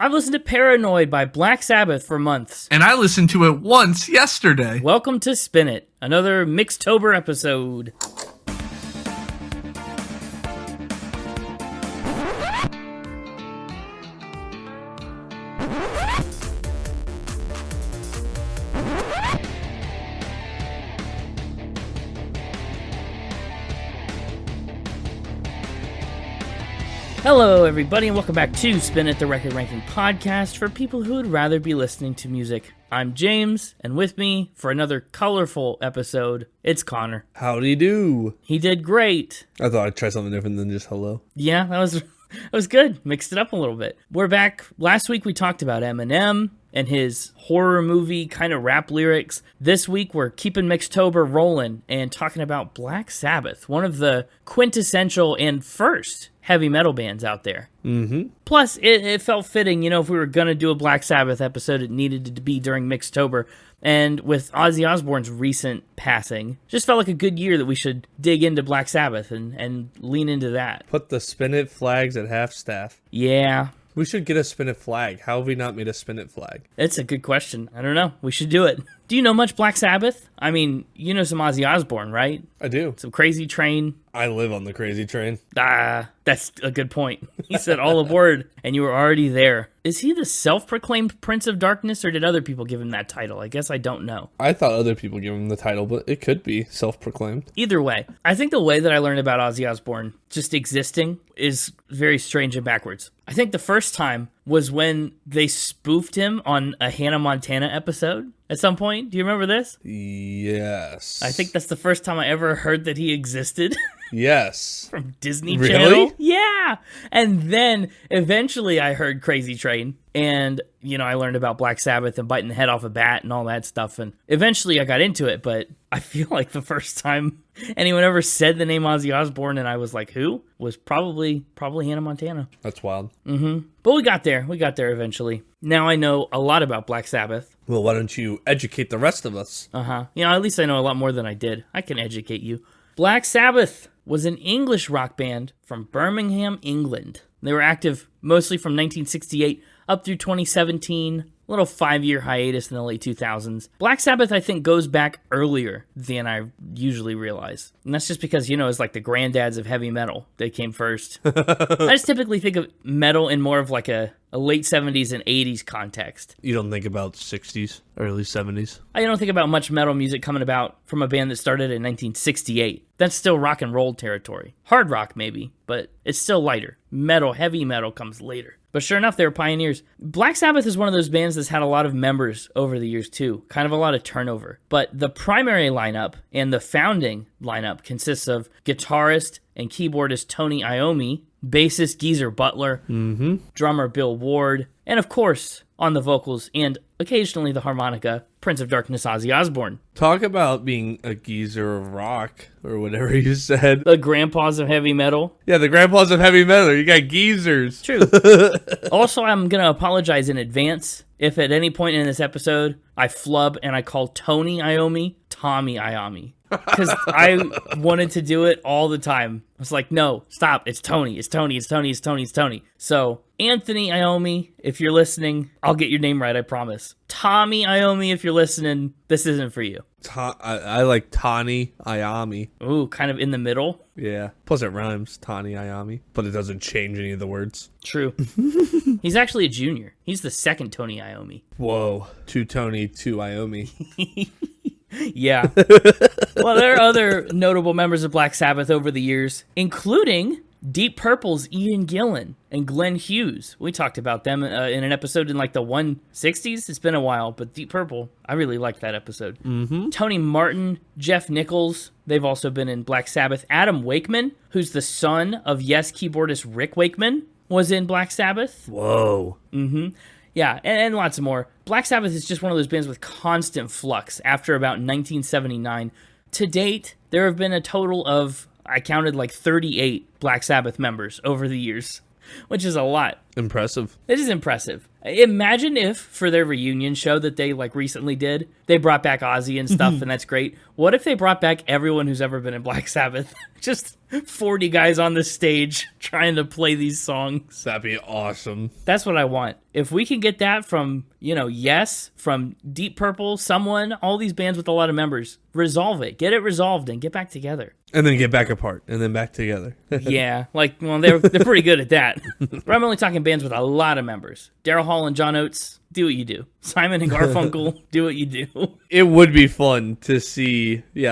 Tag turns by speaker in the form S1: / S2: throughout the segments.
S1: I've listened to Paranoid by Black Sabbath for months.
S2: And I listened to it once yesterday.
S1: Welcome to Spin It, another Mixtober episode. Hello, everybody, and welcome back to Spin It, the Record Ranking Podcast for people who would rather be listening to music. I'm James, and with me for another colorful episode, it's Connor.
S3: Howdy do.
S1: He did great.
S3: I thought I'd try something different than just hello.
S1: Yeah, that was good. Mixed it up a little bit. We're back. Last week we talked about Eminem and his horror movie kind of rap lyrics. This week we're keeping Mixtober rolling and talking about Black Sabbath, one of the quintessential and first heavy metal bands out there.
S3: Mm-hmm.
S1: Plus, it felt fitting, if we were going to do a Black Sabbath episode, it needed to be during Mixtober. And with Ozzy Osbourne's recent passing, just felt like a good year that we should dig into Black Sabbath and lean into that.
S3: Put the Spin It flags at half staff.
S1: Yeah.
S3: We should get a Spin It flag. How have we not made a Spin It flag?
S1: It's a good question. I don't know. We should do it. Do you know much Black Sabbath? I mean, you know some Ozzy Osbourne, right?
S3: I do.
S1: Some Crazy Train.
S3: I live on the Crazy Train.
S1: That's a good point. He said all aboard, and you were already there. Is he the self-proclaimed Prince of Darkness, or did other people give him that title? I guess I don't know.
S3: I thought other people gave him the title, but it could be self-proclaimed.
S1: Either way, I think the way that I learned about Ozzy Osbourne just existing is very strange and backwards. I think the first time was when they spoofed him on a Hannah Montana episode at some point. Do you remember this?
S3: Yes.
S1: I think that's the first time I ever heard that he existed.
S3: Yes.
S1: From Disney
S3: Really?
S1: Channel. Yeah. And then eventually I heard Crazy Train. And, I learned about Black Sabbath and biting the head off a bat and all that stuff. And eventually I got into it. But I feel like the first time anyone ever said the name Ozzy Osbourne and I was like, who? Was probably Hannah Montana.
S3: That's wild.
S1: Mm-hmm. But we got there. We got there eventually. Now I know a lot about Black Sabbath.
S3: Well, why don't you educate the rest of us?
S1: At least I know a lot more than I did. I can educate you. Black Sabbath was an English rock band from Birmingham, England. They were active mostly from 1968 up through 2017, a little 5-year hiatus in the late 2000s. Black Sabbath, I think, goes back earlier than I usually realize. And that's just because, it's like the granddads of heavy metal. They came first. I just typically think of metal in more of like a late 70s and 80s context.
S3: You don't think about 60s, early 70s?
S1: I don't think about much metal music coming about from a band that started in 1968. That's still rock and roll territory. Hard rock, maybe, but it's still lighter. Metal, heavy metal comes later. But sure enough, they were pioneers. Black Sabbath is one of those bands that's had a lot of members over the years, too. Kind of a lot of turnover. But the primary lineup and the founding lineup consists of guitarist and keyboardist Tony Iommi, bassist Geezer Butler, drummer Bill Ward, and of course, on the vocals and occasionally the harmonica, Prince of Darkness Ozzy Osbourne.
S3: Talk about being a geezer of rock, or whatever you said.
S1: The grandpas of heavy metal.
S3: Yeah, the grandpas of heavy metal. You got geezers.
S1: True. Also, I'm going to apologize in advance if at any point in this episode I flub and I call Tony Iommi Tommy Iommi. Because I wanted to do it all the time. I was like, no, stop. It's Tony. It's Tony. It's Tony. It's Tony. It's Tony. So, Anthony Iommi, if you're listening, I'll get your name right, I promise. Tommy Iommi, if you're listening, this isn't for you.
S3: I like Tani Iommi.
S1: Ooh, kind of in the middle.
S3: Yeah. Plus it rhymes, Tani Iommi. But it doesn't change any of the words.
S1: True. He's actually a junior. He's the second Tony Iommi.
S3: Whoa. Two Tony, two Iommi.
S1: Yeah. Well, there are other notable members of Black Sabbath over the years, including Deep Purple's Ian Gillan and Glenn Hughes. We talked about them in an episode in like the 160s. It's been a while, but Deep Purple, I really liked that episode. Tony Martin, Jeff Nichols, they've also been in Black Sabbath. Adam Wakeman, who's the son of Yes keyboardist Rick Wakeman, was in Black Sabbath.
S3: Whoa.
S1: Yeah, and lots more. Black Sabbath is just one of those bands with constant flux after about 1979. To date, there have been a total of, I counted like 38 Black Sabbath members over the years, which is a lot.
S3: Impressive.
S1: It is impressive. Imagine if, for their reunion show that they like recently did, they brought back Ozzy and stuff, and that's great. What if they brought back everyone who's ever been in Black Sabbath? Just 40 guys on the stage trying to play these songs.
S3: That'd be awesome.
S1: That's what I want. If we can get that from, Yes, from Deep Purple, someone, all these bands with a lot of members, resolve it. Get it resolved and get back together.
S3: And then get back apart, and then back together.
S1: Yeah, they're pretty good at that. But I'm only talking bands with a lot of members. Daryl Hall and John Oates, do what you do. Simon and Garfunkel, do what you do.
S3: It would be fun to see, 8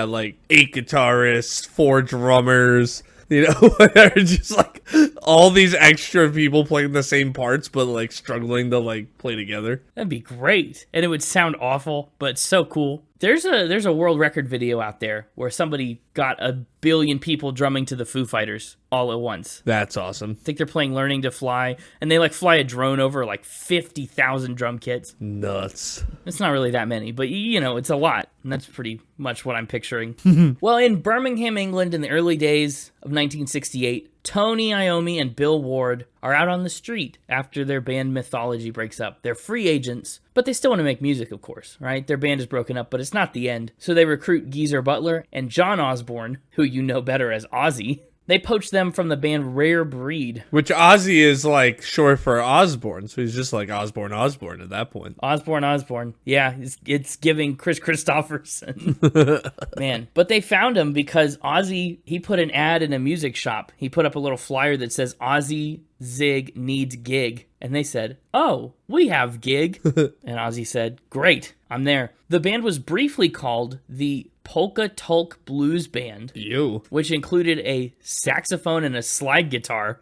S3: guitarists, 4 drummers, just like all these extra people playing the same parts, but like struggling to like play together.
S1: That'd be great. And it would sound awful, but so cool. There's a world record video out there where somebody got 1 billion people drumming to the Foo Fighters all at once.
S3: That's awesome.
S1: I think they're playing Learning to Fly, and they like fly a drone over like 50,000 drum kits.
S3: Nuts.
S1: It's not really that many, but it's a lot, and that's pretty much what I'm picturing. Well, in Birmingham, England, in the early days of 1968, Tony Iommi and Bill Ward are out on the street after their band Mythology breaks up. They're free agents, but they still want to make music, of course, right? Their band is broken up, but it's not the end. So they recruit Geezer Butler and John Osbourne, who you know better as Ozzy. They poached them from the band Rare Breed.
S3: Which Ozzy is like short for Osbourne, so he's just like Osbourne at that point.
S1: Osbourne. Yeah, it's giving Chris Christopherson. Man, but they found him because Ozzy, he put an ad in a music shop. He put up a little flyer that says, Ozzy Zig needs gig. And they said, oh, we have gig. And Ozzy said, great, I'm there. The band was briefly called the Polka Tulk Blues Band, which included a saxophone and a slide guitar.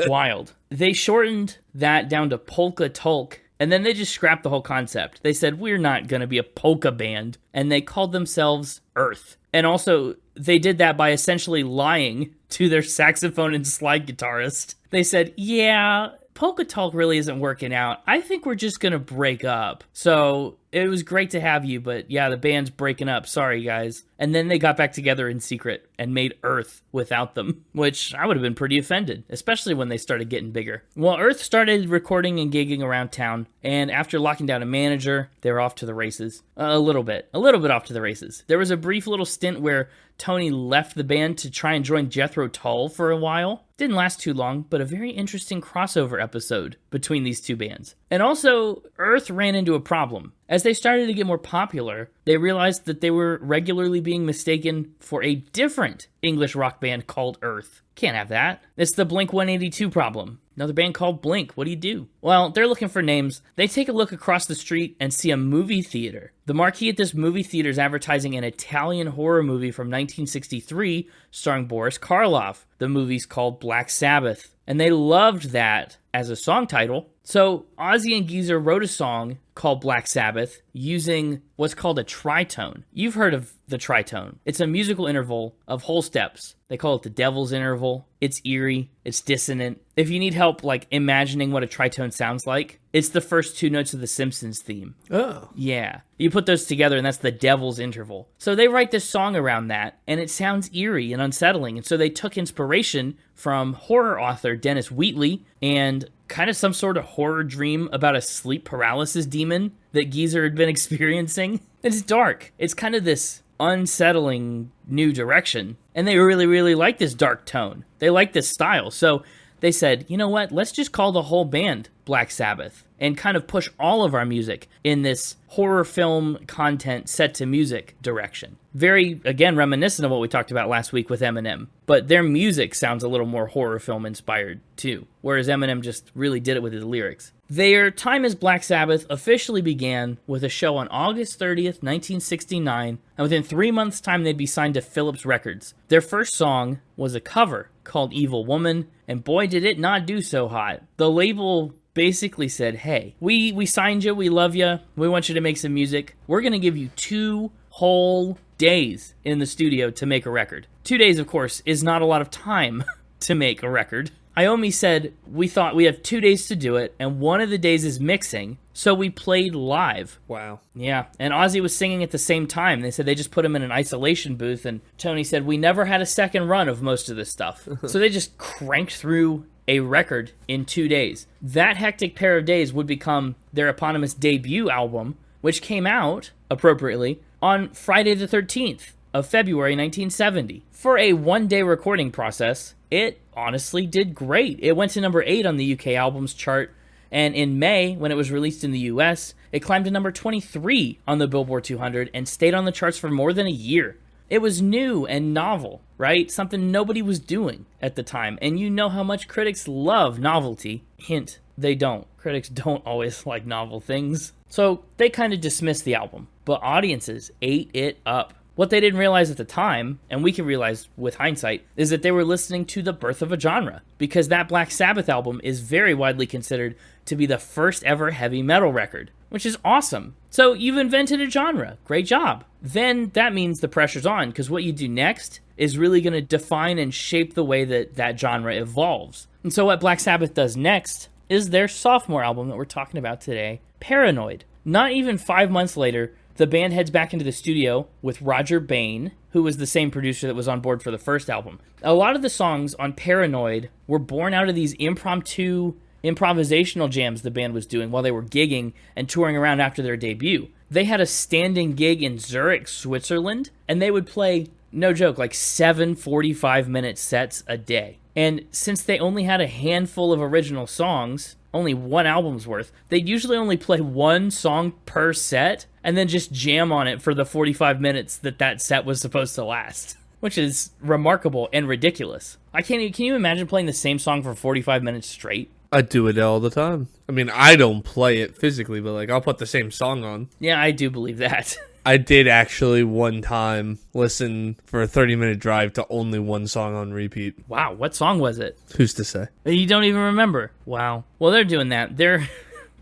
S1: Wild. They shortened that down to Polka Tulk, and then they just scrapped the whole concept. They said, we're not going to be a polka band, and they called themselves Earth. And also, they did that by essentially lying to their saxophone and slide guitarist. They said, yeah, Polka Tulk really isn't working out. I think we're just going to break up. So it was great to have you, but yeah, the band's breaking up. Sorry, guys. And then they got back together in secret and made Earth without them, which I would have been pretty offended, especially when they started getting bigger. Well, Earth started recording and gigging around town, and after locking down a manager, they were off to the races. A little bit off to the races. There was a brief little stint where Tony left the band to try and join Jethro Tull for a while. Didn't last too long, but a very interesting crossover episode between these two bands. And also, Earth ran into a problem. As they started to get more popular, they realized that they were regularly being mistaken for a different English rock band called Earth. Can't have that. It's the Blink-182 problem. Another band called Blink. What do you do? Well, they're looking for names. They take a look across the street and see a movie theater. The marquee at this movie theater is advertising an Italian horror movie from 1963 starring Boris Karloff. The movie's called Black Sabbath, and they loved that as a song title. So Ozzy and Geezer wrote a song called Black Sabbath using what's called a tritone. You've heard of the tritone. It's a musical interval of whole steps. They call it the devil's interval. It's eerie. It's dissonant. If you need help like imagining what a tritone sounds like, it's the first 2 notes of the Simpsons theme.
S3: Oh.
S1: Yeah. You put those together and that's the devil's interval. So they write this song around that and it sounds eerie and unsettling. And so they took inspiration from horror author Dennis Wheatley and kind of some sort of horror dream about a sleep paralysis demon that Geezer had been experiencing. It's dark. It's kind of this unsettling new direction. And they really, really like this dark tone. They like this style. So they said, you know what? Let's just call the whole band Black Sabbath and kind of push all of our music in this horror film content set to music direction. Very, again, reminiscent of what we talked about last week with Eminem. But their music sounds a little more horror film inspired too, whereas Eminem just really did it with his lyrics. Their time as Black Sabbath officially began with a show on August 30th, 1969, and within 3 months' time they'd be signed to Philips Records. Their first song was a cover called Evil Woman, and boy did it not do so hot. The label basically said, hey, we signed you, we love you, we want you to make some music. We're going to give you 2 whole days in the studio to make a record. 2 days, of course, is not a lot of time to make a record. Iommi said, we thought we have 2 days to do it, and one of the days is mixing, so we played live.
S3: Wow.
S1: Yeah, and Ozzy was singing at the same time. They said they just put him in an isolation booth, and Tony said, we never had a second run of most of this stuff. So they just cranked through a record in 2 days. That hectic pair of days would become their eponymous debut album, which came out, appropriately, on Friday the 13th of February 1970. For a one-day recording process, it honestly did great. It went to number 8 on the UK albums chart, and in May, when it was released in the US, it climbed to number 23 on the Billboard 200 and stayed on the charts for more than a year. It was new and novel, right? Something nobody was doing at the time, and you know how much critics love novelty. Hint, they don't. Critics don't always like novel things. So they kind of dismissed the album, but audiences ate it up. What they didn't realize at the time, and we can realize with hindsight, is that they were listening to the birth of a genre, because that Black Sabbath album is very widely considered to be the first ever heavy metal record, which is awesome. So you've invented a genre. Great job. Then that means the pressure's on, because what you do next is really going to define and shape the way that that genre evolves. And so what Black Sabbath does next is their sophomore album that we're talking about today, Paranoid. Not even 5 months later, the band heads back into the studio with Roger Bain, who was the same producer that was on board for the first album. A lot of the songs on Paranoid were born out of these improvisational jams the band was doing while they were gigging and touring around after their debut. They had a standing gig in Zurich, Switzerland, and they would play, no joke, like 7 45-minute sets a day. And since they only had a handful of original songs, only one album's worth, they'd usually only play one song per set and then just jam on it for the 45 minutes that set was supposed to last, which is remarkable and ridiculous. Can you imagine playing the same song for 45 minutes straight?
S3: I do it all the time. I mean, I don't play it physically, but like I'll put the same song on.
S1: Yeah, I do believe that.
S3: I did actually one time listen for a 30-minute drive to only one song on repeat.
S1: Wow, what song was it?
S3: Who's to say?
S1: You don't even remember. Wow. Well, they're doing that. They're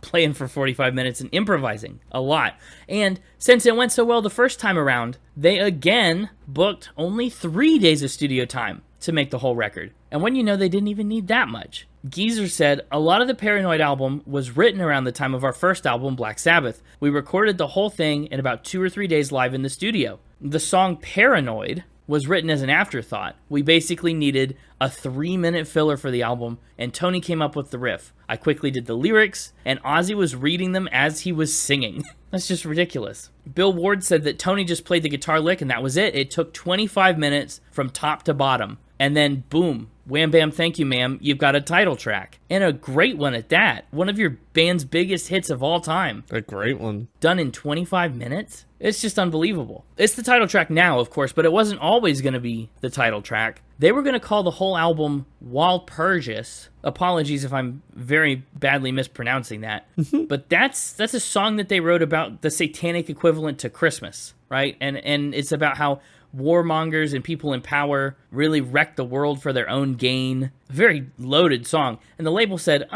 S1: playing for 45 minutes and improvising a lot. And since it went so well the first time around, they again booked only 3 days of studio time to make the whole record. And when you know they didn't even need that much. Geezer said, a lot of the Paranoid album was written around the time of our first album, Black Sabbath. We recorded the whole thing in about 2 or 3 days live in the studio. The song Paranoid was written as an afterthought. We basically needed a 3-minute filler for the album, and Tony came up with the riff. I quickly did the lyrics, and Ozzy was reading them as he was singing. That's just ridiculous. Bill Ward said that Tony just played the guitar lick, and that was it. It took 25 minutes from top to bottom. And then, boom, wham bam, thank you ma'am, you've got a title track. And a great one at that. One of your band's biggest hits of all time.
S3: A great one. Done
S1: in 25 minutes? It's just unbelievable. It's the title track now, of course, but it wasn't always going to be the title track. They were going to call the whole album Walpurgis. Apologies if I'm very badly mispronouncing that. But that's a song that they wrote about the satanic equivalent to Christmas, right? And it's about how warmongers and people in power really wreck the world for their own gain. Very loaded song. And the label said,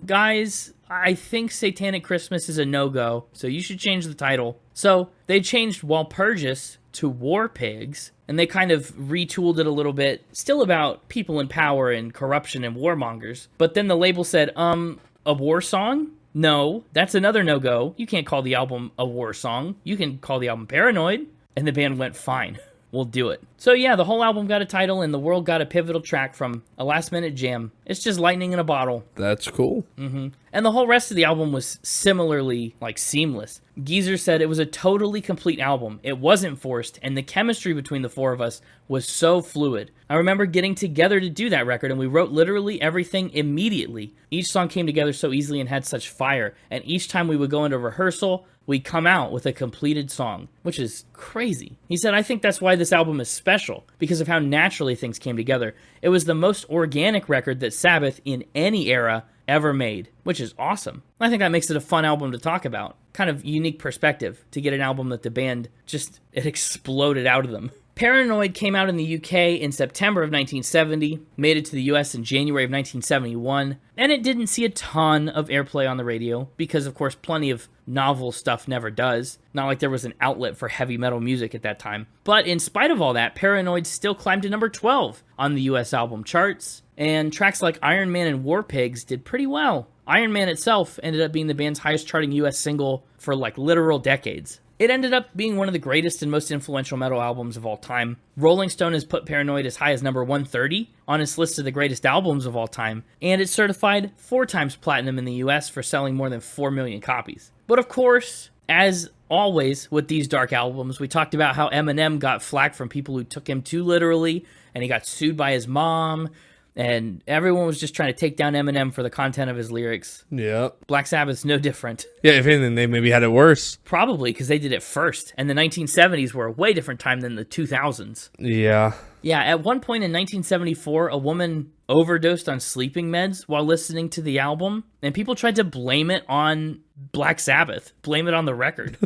S1: guys, I think Satanic Christmas is a no-go, so you should change the title. So they changed Walpurgis to War Pigs, and they kind of retooled it a little bit, still about people in power and corruption and warmongers. But then the label said, a war song? No, that's another no-go. You can't call the album a war song. You can call the album Paranoid. And the band went, fine, we'll do it. So yeah, the whole album got a title and the world got a pivotal track from a last-minute jam. It's just lightning in a bottle.
S3: That's cool.
S1: Mm-hmm. And the whole rest of the album was similarly, seamless. Geezer said it was a totally complete album. It wasn't forced, and the chemistry between the four of us was so fluid. I remember getting together to do that record, and we wrote literally everything immediately. Each song came together so easily and had such fire, and each time we would go into rehearsal, we'd come out with a completed song, which is crazy. He said, I think that's why this album is special, because of how naturally things came together. It was the most organic record that Sabbath, in any era, ever made, which is awesome. I think that makes it a fun album to talk about. Kind of unique perspective to get an album that the band it exploded out of them. Paranoid came out in the UK in September of 1970, made it to the US in January of 1971, and it didn't see a ton of airplay on the radio because, of course, plenty of novel stuff never does. Not like there was an outlet for heavy metal music at that time. But in spite of all that, Paranoid still climbed to number 12 on the US album charts, and tracks like Iron Man and War Pigs did pretty well. Iron Man itself ended up being the band's highest charting US single for literal decades. It ended up being one of the greatest and most influential metal albums of all time. Rolling Stone has put Paranoid as high as number 130 on its list of the greatest albums of all time, and it's certified 4 times platinum in the US for selling more than 4 million copies. But of course, as always with these dark albums, we talked about how Eminem got flack from people who took him too literally, and he got sued by his mom, and everyone was just trying to take down Eminem for the content of his lyrics.
S3: Yeah.
S1: Black Sabbath's no different.
S3: Yeah, if anything, they maybe had it worse.
S1: Probably, because they did it first, and the 1970s were a way different time than the 2000s.
S3: Yeah.
S1: Yeah, at one point in 1974, a woman overdosed on sleeping meds while listening to the album, and people tried to blame it on Black Sabbath, blame it on the record.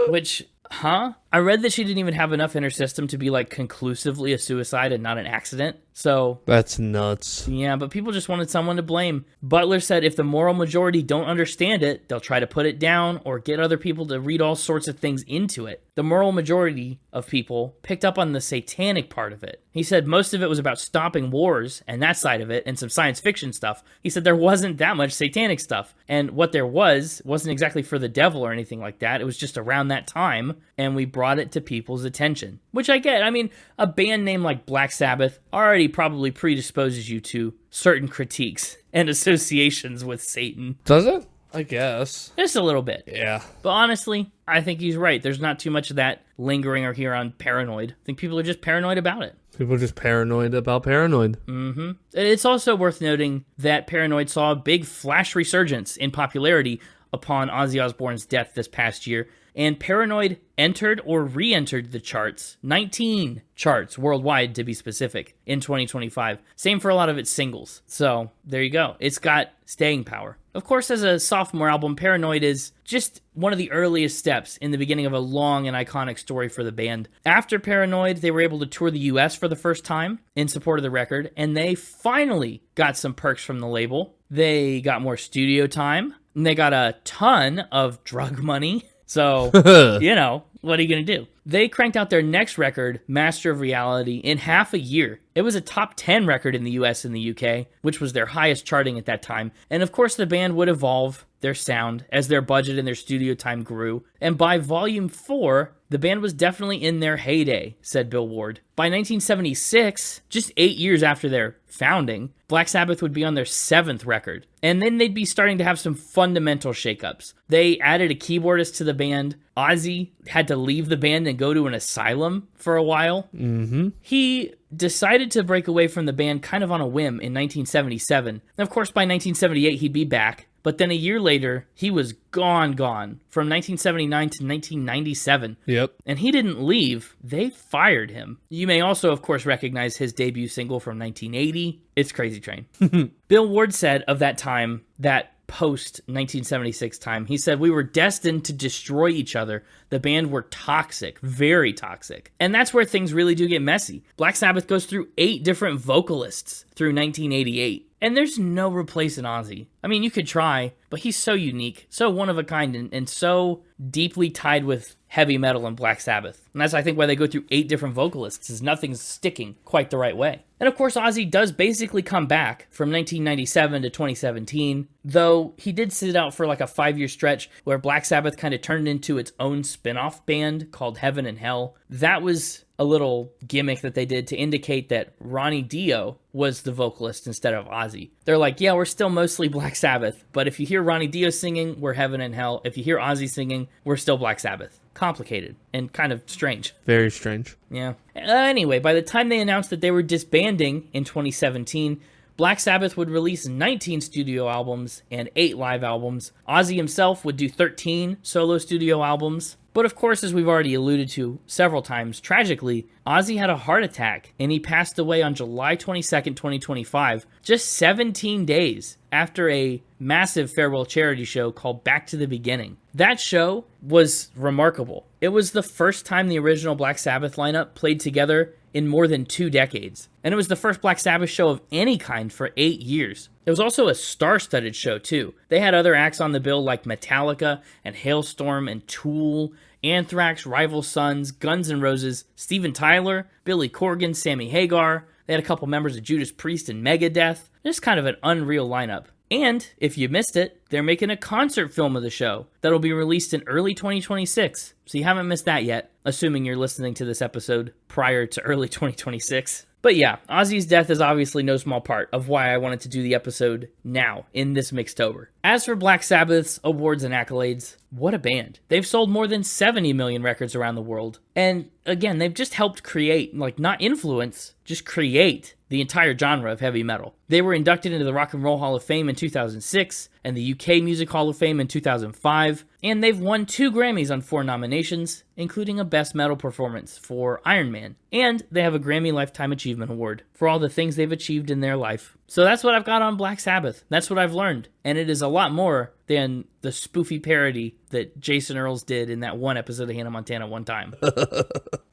S1: Which, I read that she didn't even have enough in her system to be, like, conclusively a suicide and not an accident. So
S3: that's nuts.
S1: Yeah, but people just wanted someone to blame. Butler said if the moral majority don't understand it, they'll try to put it down or get other people to read all sorts of things into it. The moral majority of people picked up on the satanic part of it. He said most of it was about stopping wars and that side of it and some science fiction stuff. He said there wasn't that much satanic stuff. And what there wasn't exactly for the devil or anything like that. It was just around that time, and we brought it to people's attention. Which I get. I mean, a band name like Black Sabbath already probably predisposes you to certain critiques and associations with Satan.
S3: Does it? I guess.
S1: Just a little bit.
S3: Yeah.
S1: But honestly, I think he's right. There's not too much of that lingering or here on Paranoid. I think people are just paranoid about it.
S3: People are just paranoid about Paranoid.
S1: Mm-hmm. It's also worth noting that Paranoid saw a big flash resurgence in popularity upon Ozzy Osbourne's death this past year, and Paranoid entered or re-entered the charts, 19 charts worldwide to be specific, in 2025. Same for a lot of its singles. So there you go. It's got staying power. Of course, as a sophomore album, Paranoid is just one of the earliest steps in the beginning of a long and iconic story for the band. After Paranoid, they were able to tour the US for the first time in support of the record, and they finally got some perks from the label. They got more studio time, and they got a ton of drug money. So, you know, what are you going to do? They cranked out their next record, Master of Reality, in half a year. It was a top 10 record in the US and the UK, which was their highest charting at that time. And of course, the band would evolve their sound as their budget and their studio time grew. And by volume 4, the band was definitely in their heyday, said Bill Ward. By 1976, just 8 years after their founding, Black Sabbath would be on their 7th record. And then they'd be starting to have some fundamental shakeups. They added a keyboardist to the band. Ozzy had to leave the band and go to an asylum for a while.
S3: Mm-hmm.
S1: He decided to break away from the band kind of on a whim in 1977. And of course, by 1978, he'd be back. But then a year later, he was gone from 1979 to 1997.
S3: Yep.
S1: And he didn't leave. They fired him. You may also, of course, recognize his debut single from 1980. It's Crazy Train. Bill Ward said of that time, that post-1976 time, he said, we were destined to destroy each other. The band were toxic, very toxic. And that's where things really do get messy. Black Sabbath goes through 8 different vocalists through 1988. And there's no replacing Ozzy. I mean, you could try, but he's so unique, so one of a kind, and so deeply tied with heavy metal and Black Sabbath. And that's, I think, why they go through 8 different vocalists, is nothing's sticking quite the right way. And of course, Ozzy does basically come back from 1997 to 2017, though he did sit out for like a 5-year stretch where Black Sabbath kind of turned into its own spin-off band called Heaven and Hell. That was a little gimmick that they did to indicate that Ronnie Dio was the vocalist instead of Ozzy. They're like, yeah, we're still mostly Black Sabbath, but if you hear Ronnie Dio singing, we're Heaven and Hell. If you hear Ozzy singing, we're still Black Sabbath. Complicated and kind of strange.
S3: Very strange.
S1: Yeah. Anyway, by the time they announced that they were disbanding in 2017, Black Sabbath would release 19 studio albums and 8 live albums. Ozzy himself would do 13 solo studio albums. But of course, as we've already alluded to several times, tragically, Ozzy had a heart attack and he passed away on July 22nd, 2025, just 17 days after a massive farewell charity show called Back to the Beginning. That show was remarkable. It was the first time the original Black Sabbath lineup played together in more than 2 decades. And it was the first Black Sabbath show of any kind for 8 years. It was also a star-studded show, too. They had other acts on the bill like Metallica and Hailstorm and Tool, Anthrax, Rival Sons, Guns N' Roses, Steven Tyler, Billy Corgan, Sammy Hagar. They had a couple members of Judas Priest and Megadeth. Just kind of an unreal lineup. And if you missed it, they're making a concert film of the show that'll be released in early 2026. So you haven't missed that yet, assuming you're listening to this episode prior to early 2026. But yeah, Ozzy's death is obviously no small part of why I wanted to do the episode now, in this Mixtober. As for Black Sabbath's awards and accolades, what a band. They've sold more than 70 million records around the world. And again, they've just helped create, not influence, just create the entire genre of heavy metal. They were inducted into the Rock and Roll Hall of Fame in 2006 and the UK Music Hall of Fame in 2005, and they've won 2 Grammys on 4 nominations, including a Best Metal Performance for Iron Man, and they have a Grammy Lifetime Achievement Award for all the things they've achieved in their life. So that's what I've got on Black Sabbath. That's what I've learned, and it is a lot more than the spoofy parody that Jason Earls did in that one episode of Hannah Montana one time.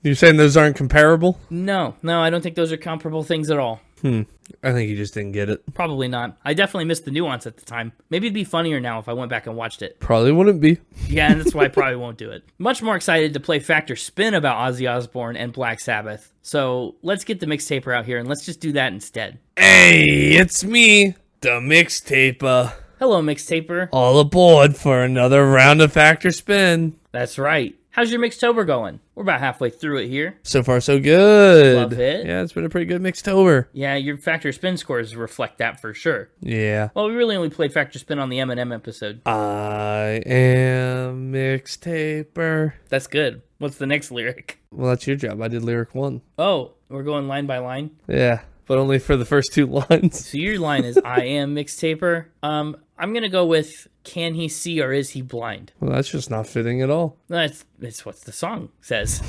S3: You're saying those aren't comparable?
S1: No, I don't think those are comparable things at all.
S3: I think you just didn't get it.
S1: Probably not. I definitely missed the nuance at the time. Maybe it'd be funnier now if I went back and watched it.
S3: Probably wouldn't be.
S1: Yeah, and that's why I probably won't do it. Much more excited to play Factor Spin about Ozzy Osbourne and Black Sabbath. So let's get the Mixtaper out here and let's just do that instead.
S3: Hey, it's me, the Mixtaper.
S1: Hello, Mixtaper.
S3: All aboard for another round of Factor Spin.
S1: That's right. How's your Mixtober going? We're about halfway through it here.
S3: So far, so good.
S1: Love it.
S3: Yeah, it's been a pretty good Mixtober.
S1: Yeah, your Factor Spin scores reflect that for sure.
S3: Yeah.
S1: Well, we really only played Factor Spin on the Eminem episode.
S3: I am Mixtaper.
S1: That's good. What's the next lyric?
S3: Well, that's your job. I did lyric 1.
S1: Oh, we're going line by line?
S3: Yeah, but only for the first 2 lines.
S1: So your line is, I am Mixtaper. I'm going to go with, can he see or is he blind?
S3: Well, that's just not fitting at all.
S1: That's what the song says.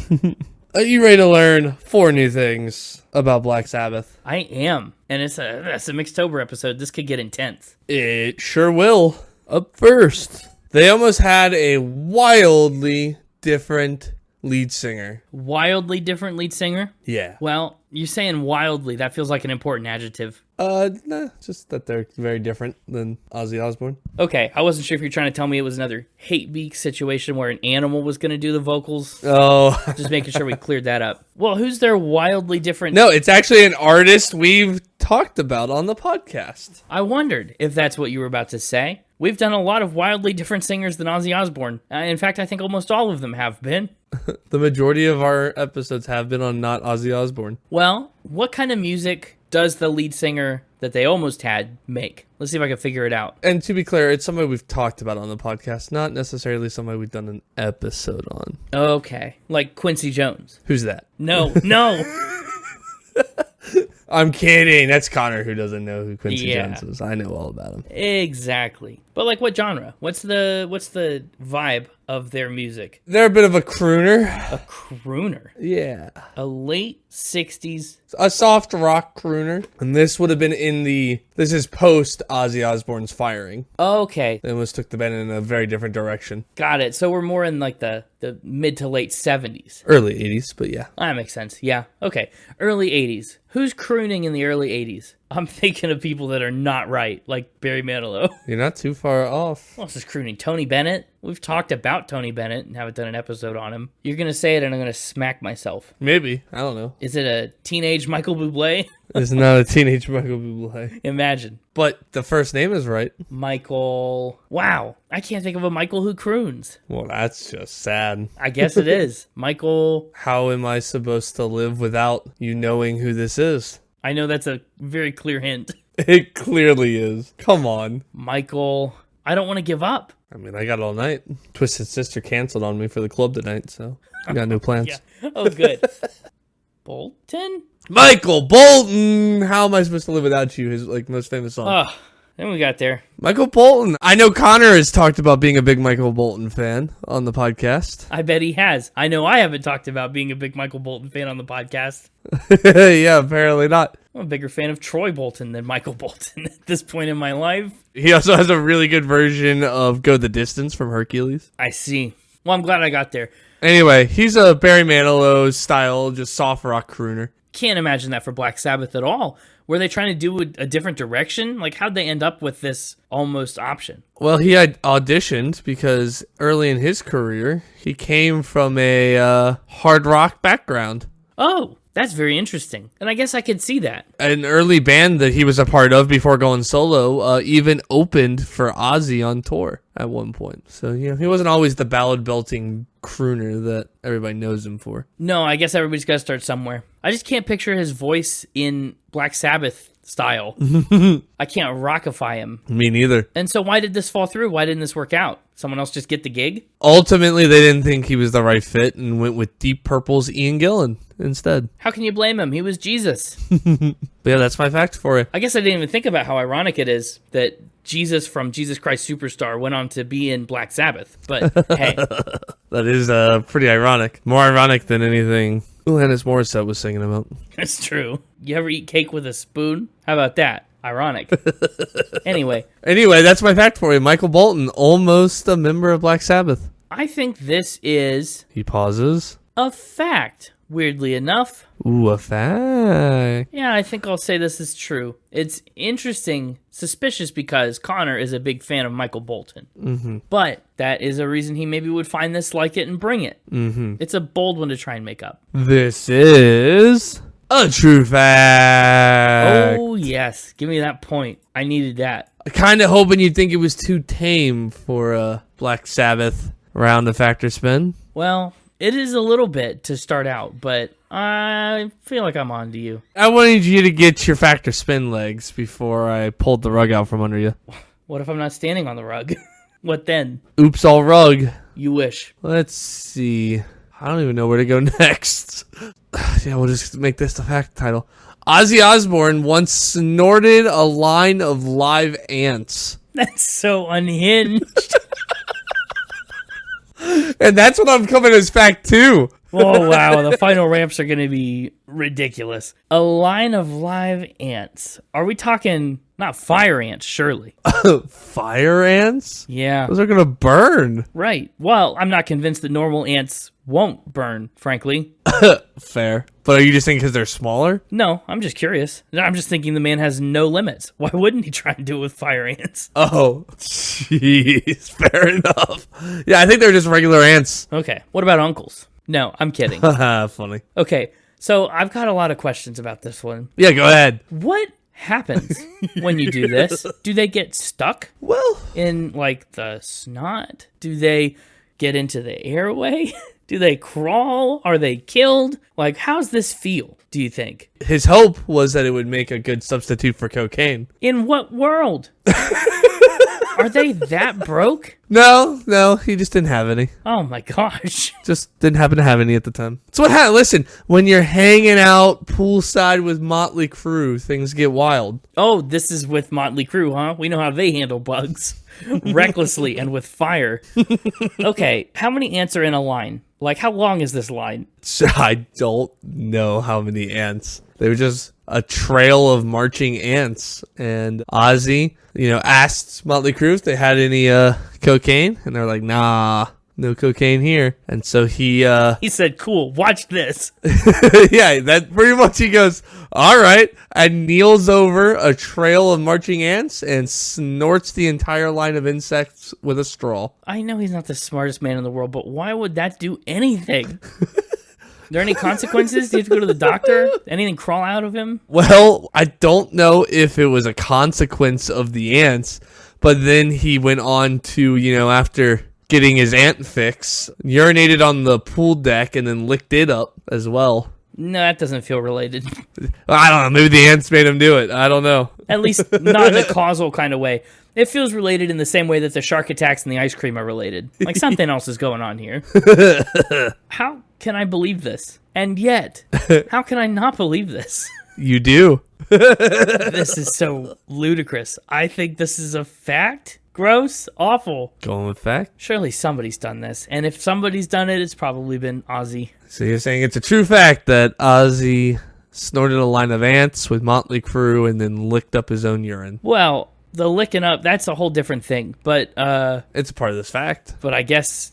S3: Are you ready to learn 4 new things about Black Sabbath?
S1: I am. And that's a Mixtober episode. This could get intense.
S3: It sure will. Up first, they almost had a wildly different lead singer.
S1: Wildly different lead singer?
S3: Yeah.
S1: Well, you're saying wildly. That feels like an important adjective.
S3: Nah, just that they're very different than Ozzy Osbourne.
S1: Okay, I wasn't sure if you're trying to tell me it was another hate beak situation where an animal was going to do the vocals.
S3: Oh.
S1: Just making sure we cleared that up. Well, who's their wildly different?
S3: No, it's actually an artist we've talked about on the podcast.
S1: I wondered if that's what you were about to say. We've done a lot of wildly different singers than Ozzy Osbourne. In fact, I think almost all of them have been.
S3: The majority of our episodes have been on not Ozzy Osbourne.
S1: Well, what kind of music does the lead singer that they almost had make? Let's see if I can figure it out.
S3: And to be clear, it's somebody we've talked about on the podcast, not necessarily somebody we've done an episode on.
S1: Okay, like Quincy Jones.
S3: Who's that?
S1: No.
S3: I'm kidding. That's Connor who doesn't know who Quincy
S1: Yeah.
S3: Jones is. I know all about him.
S1: Exactly. But like what genre? What's the vibe of their music?
S3: They're a bit of a crooner.
S1: A crooner.
S3: Yeah.
S1: A late 60s.
S3: A soft rock crooner. And this would have been this is post Ozzy Osbourne's firing.
S1: Okay,
S3: It almost took the band in a very different direction.
S1: got it. So we're more in like the mid to late 70s.
S3: Early 80s, but yeah.
S1: That makes sense. Yeah. Okay. Early 80s. Who's crooning in the early 80s? I'm thinking of people that are not right, like Barry Manilow.
S3: You're not too far off.
S1: Who else is crooning? Tony Bennett? We've talked about Tony Bennett and haven't done an episode on him. You're going to say it and I'm going to smack myself.
S3: Maybe. I don't know.
S1: Is it a teenage Michael Bublé?
S3: It's not a teenage Michael Bublé.
S1: Imagine.
S3: But the first name is right.
S1: Michael. Wow. I can't think of a Michael who croons.
S3: Well, that's just sad.
S1: I guess it is. Michael.
S3: How am I supposed to live without you knowing who this is?
S1: I know that's a very clear hint.
S3: It clearly is. Come on.
S1: Michael. I don't want to give up.
S3: I mean, I got all night. Twisted Sister canceled on me for the club tonight, so I got no plans.
S1: Yeah. Oh, good. Bolton?
S3: Michael Bolton! How am I supposed to live without you? His most famous song.
S1: Oh, then we got there.
S3: Michael Bolton. I know Connor has talked about being a big Michael Bolton fan on the podcast.
S1: I bet he has. I know I haven't talked about being a big Michael Bolton fan on the podcast.
S3: Yeah, apparently not.
S1: I'm a bigger fan of Troy Bolton than Michael Bolton at this point in my life.
S3: He also has a really good version of Go the Distance from Hercules.
S1: I see. Well, I'm glad I got there.
S3: Anyway, he's a Barry Manilow style, just soft rock crooner.
S1: Can't imagine that for Black Sabbath at all. Were they trying to do a different direction? Like, how'd they end up with this almost option?
S3: Well, he had auditioned because early in his career, he came from a hard rock background.
S1: Oh, That's very interesting. And I guess I could see that.
S3: An early band that he was a part of before going solo even opened for Ozzy on tour at one point. So, he wasn't always the ballad belting crooner that everybody knows him for.
S1: No, I guess everybody's got to start somewhere. I just can't picture his voice in Black Sabbath style. I can't rockify him.
S3: Me neither.
S1: And so why did this fall through? Why didn't this work out? Someone else just get the gig?
S3: Ultimately, they didn't think he was the right fit and went with Deep Purple's Ian Gillan instead.
S1: How can you blame him? He was Jesus.
S3: But yeah, that's my fact for you.
S1: I guess I didn't even think about how ironic it is that Jesus from Jesus Christ Superstar went on to be in Black Sabbath. But hey.
S3: That is pretty ironic. More ironic than anything Alanis Morissette was singing about.
S1: That's true. You ever eat cake with a spoon? How about that? Ironic. Anyway,
S3: that's my fact for you. Michael Bolton, almost a member of Black Sabbath.
S1: I think this is
S3: He pauses.
S1: a fact, weirdly enough.
S3: Ooh, a fact.
S1: Yeah, I think I'll say this is true. It's interesting, suspicious, because Connor is a big fan of Michael Bolton. Mm-hmm. But that is a reason he maybe would find this, like it, and bring it. Mm-hmm. It's a bold one to try and make up.
S3: This is a true fact.
S1: Oh, yes. Give me that point. I needed that.
S3: Kind of hoping you'd think it was too tame for a Black Sabbath round of factor spin.
S1: Well, it is a little bit to start out, but I feel like I'm on to you.
S3: I wanted you to get your factor spin legs before I pulled the rug out from under you.
S1: What if I'm not standing on the rug? What then?
S3: Oops, all rug.
S1: You wish.
S3: Let's see. I don't even know where to go next. Yeah, we'll just make this the fact title. Ozzy Osbourne once snorted a line of live ants.
S1: That's so unhinged.
S3: And that's what I'm coming as fact too.
S1: Oh, wow. The final ramps are going to be ridiculous. A line of live ants. Are we talking not fire ants, surely?
S3: Fire ants?
S1: Yeah.
S3: Those are going to burn.
S1: Right. Well, I'm not convinced that normal ants won't burn, frankly.
S3: Fair. But are you just thinking because they're smaller?
S1: No, I'm just curious. I'm just thinking the man has no limits. Why wouldn't he try and do it with fire ants?
S3: Oh, jeez. Fair enough. Yeah, I think they're just regular ants.
S1: Okay. What about uncles? No, I'm kidding.
S3: Funny.
S1: Okay. So I've got a lot of questions about this one.
S3: Yeah, go ahead.
S1: What happens when you do this? Do they get stuck?
S3: Well,
S1: In, like, the snot? Do they get into the airway? Do they crawl? Are they killed? Like, how's this feel, do you think?
S3: his hope was that it would make a good substitute for cocaine.
S1: In what world? Are they that broke?
S3: No, he just didn't have any.
S1: Oh my gosh.
S3: Just didn't happen to have any at the time. So what happened? Listen, when you're hanging out poolside with Motley Crue, things get wild.
S1: Oh, this is with Motley Crue, huh? We know how they handle bugs. Recklessly and with fire. Okay, how many ants are in a line? Like, how long is this line?
S3: I don't know how many ants. They were just a trail of marching ants. And Ozzy, asked Motley Crue if they had any cocaine. And they're like, nah, no cocaine here. And so he
S1: said, cool, watch this.
S3: yeah, that pretty much he goes, all right, and kneels over a trail of marching ants and snorts the entire line of insects with a straw.
S1: I know he's not the smartest man in the world, but why would that do anything? Are there any consequences? Do you have to go to the doctor? Anything crawl out of him?
S3: Well, I don't know if it was a consequence of the ants, but then he went on to, after getting his ant fix, urinated on the pool deck and then licked it up as well.
S1: No, that doesn't feel related.
S3: I don't know. Maybe the ants made him do it. I don't know.
S1: At least not in a causal kind of way. It feels related in the same way that the shark attacks and the ice cream are related. Like something else is going on here. How can I believe this? And yet, how can I not believe this?
S3: You do.
S1: This is so ludicrous. I think this is a fact. Gross. Awful.
S3: Going with fact.
S1: Surely somebody's done this. And if somebody's done it, it's probably been Ozzy.
S3: So you're saying it's a true fact that Ozzy snorted a line of ants with Motley Crue and then licked up his own urine.
S1: Well, the licking up, that's a whole different thing. But
S3: it's a part of this fact.
S1: But I guess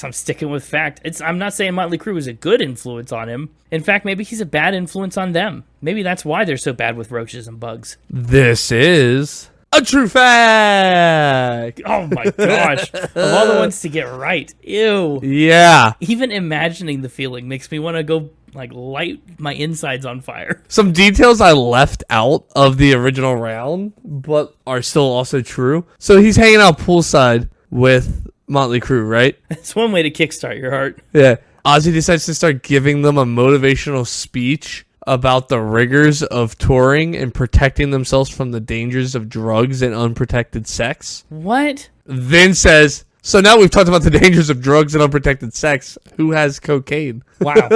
S1: I'm sticking with fact. I'm not saying Motley Crue is a good influence on him. In fact, maybe he's a bad influence on them. Maybe that's why they're so bad with roaches and bugs.
S3: This is a true fact.
S1: Oh my gosh. Of all the ones to get right. Ew.
S3: Yeah.
S1: Even imagining the feeling makes me want to go like light my insides on fire.
S3: Some details I left out of the original round, but are still also true. So he's hanging out poolside with Motley Crue, right?
S1: That's one way to kickstart your heart.
S3: Yeah. Ozzy decides to start giving them a motivational speech about the rigors of touring and protecting themselves from the dangers of drugs and unprotected sex.
S1: What?
S3: Then says, so now we've talked about the dangers of drugs and unprotected sex. Who has cocaine?
S1: Wow.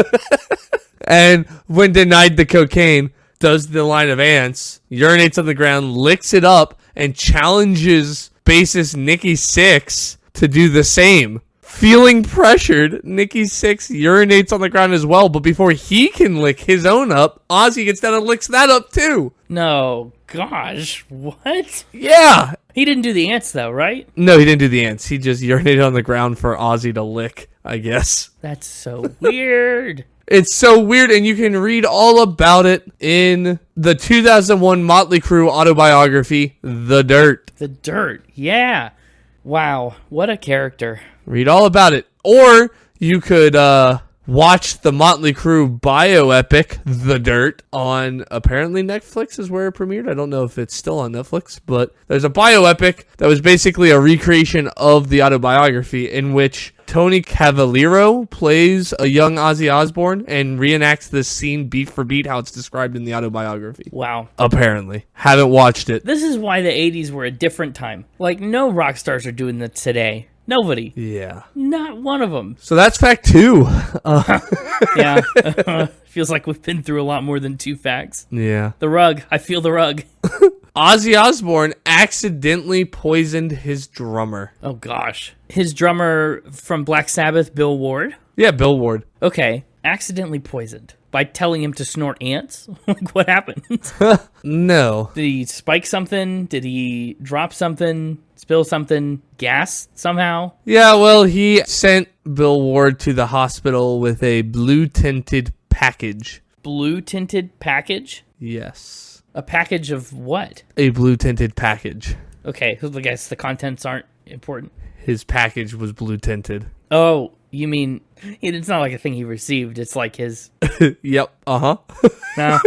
S3: And when denied the cocaine, does the line of ants, urinates on the ground, licks it up, and challenges bassist Nikki Sixx to do the same. Feeling pressured, Nikki Sixx urinates on the ground as well, but before he can lick his own up, Ozzy gets down and licks that up too.
S1: No, gosh, what?
S3: Yeah.
S1: He didn't do the ants though, right?
S3: No, he didn't do the ants. He just urinated on the ground for Ozzy to lick, I guess.
S1: That's so weird.
S3: It's so weird, and you can read all about it in the 2001 Motley Crue autobiography, The Dirt.
S1: The Dirt, yeah. Wow, what a character.
S3: Read all about it. Or you could watch the Motley Crue bioepic, The Dirt, on apparently Netflix is where it premiered. I don't know if it's still on Netflix, but there's a bioepic that was basically a recreation of the autobiography in which Tony Cavallero plays a young Ozzy Osbourne and reenacts this scene beat for beat how it's described in the autobiography.
S1: Wow.
S3: Apparently. Haven't watched it.
S1: This is why the 80s were a different time. Like, no rock stars are doing that today. Nobody.
S3: Yeah.
S1: Not one of them.
S3: So that's fact 2.
S1: Yeah. Feels like we've been through a lot more than 2 facts.
S3: Yeah.
S1: The rug. I feel the rug.
S3: Ozzy Osbourne accidentally poisoned his drummer.
S1: Oh, gosh. His drummer from Black Sabbath, Bill Ward?
S3: Yeah, Bill Ward.
S1: Okay. Accidentally poisoned. By telling him to snort ants? Like, what happened?
S3: No.
S1: Did he spike something? Did he drop something? Spill something? Gas somehow?
S3: Yeah, well, he sent Bill Ward to the hospital with a blue-tinted package.
S1: Blue-tinted package?
S3: Yes.
S1: A package of what?
S3: A blue-tinted package.
S1: Okay, I guess the contents aren't important.
S3: His package was blue-tinted.
S1: Oh, you mean... It's not like a thing he received. It's like his...
S3: Yep, uh-huh.
S1: No.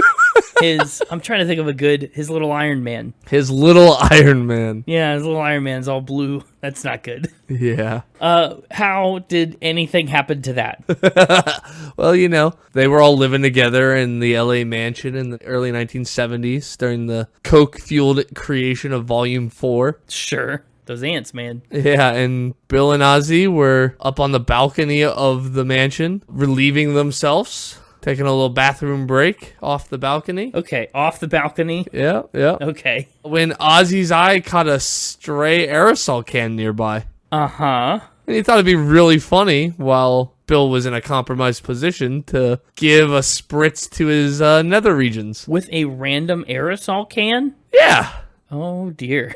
S1: I'm trying to think of his little Iron Man.
S3: His little Iron Man.
S1: Yeah, his little Iron Man's all blue. That's not good.
S3: Yeah.
S1: How did anything happen to that?
S3: Well, you know, they were all living together in the LA mansion in the early 1970s during the coke-fueled creation of Volume 4.
S1: Sure. Those ants, man.
S3: Yeah, and Bill and Ozzy were up on the balcony of the mansion, relieving themselves, taking a little bathroom break off the balcony.
S1: Okay, off the balcony.
S3: Yeah.
S1: Okay.
S3: When Ozzy's eye caught a stray aerosol can nearby.
S1: Uh-huh.
S3: And he thought it'd be really funny while Bill was in a compromised position to give a spritz to his nether regions.
S1: With a random aerosol can?
S3: Yeah.
S1: Oh, dear.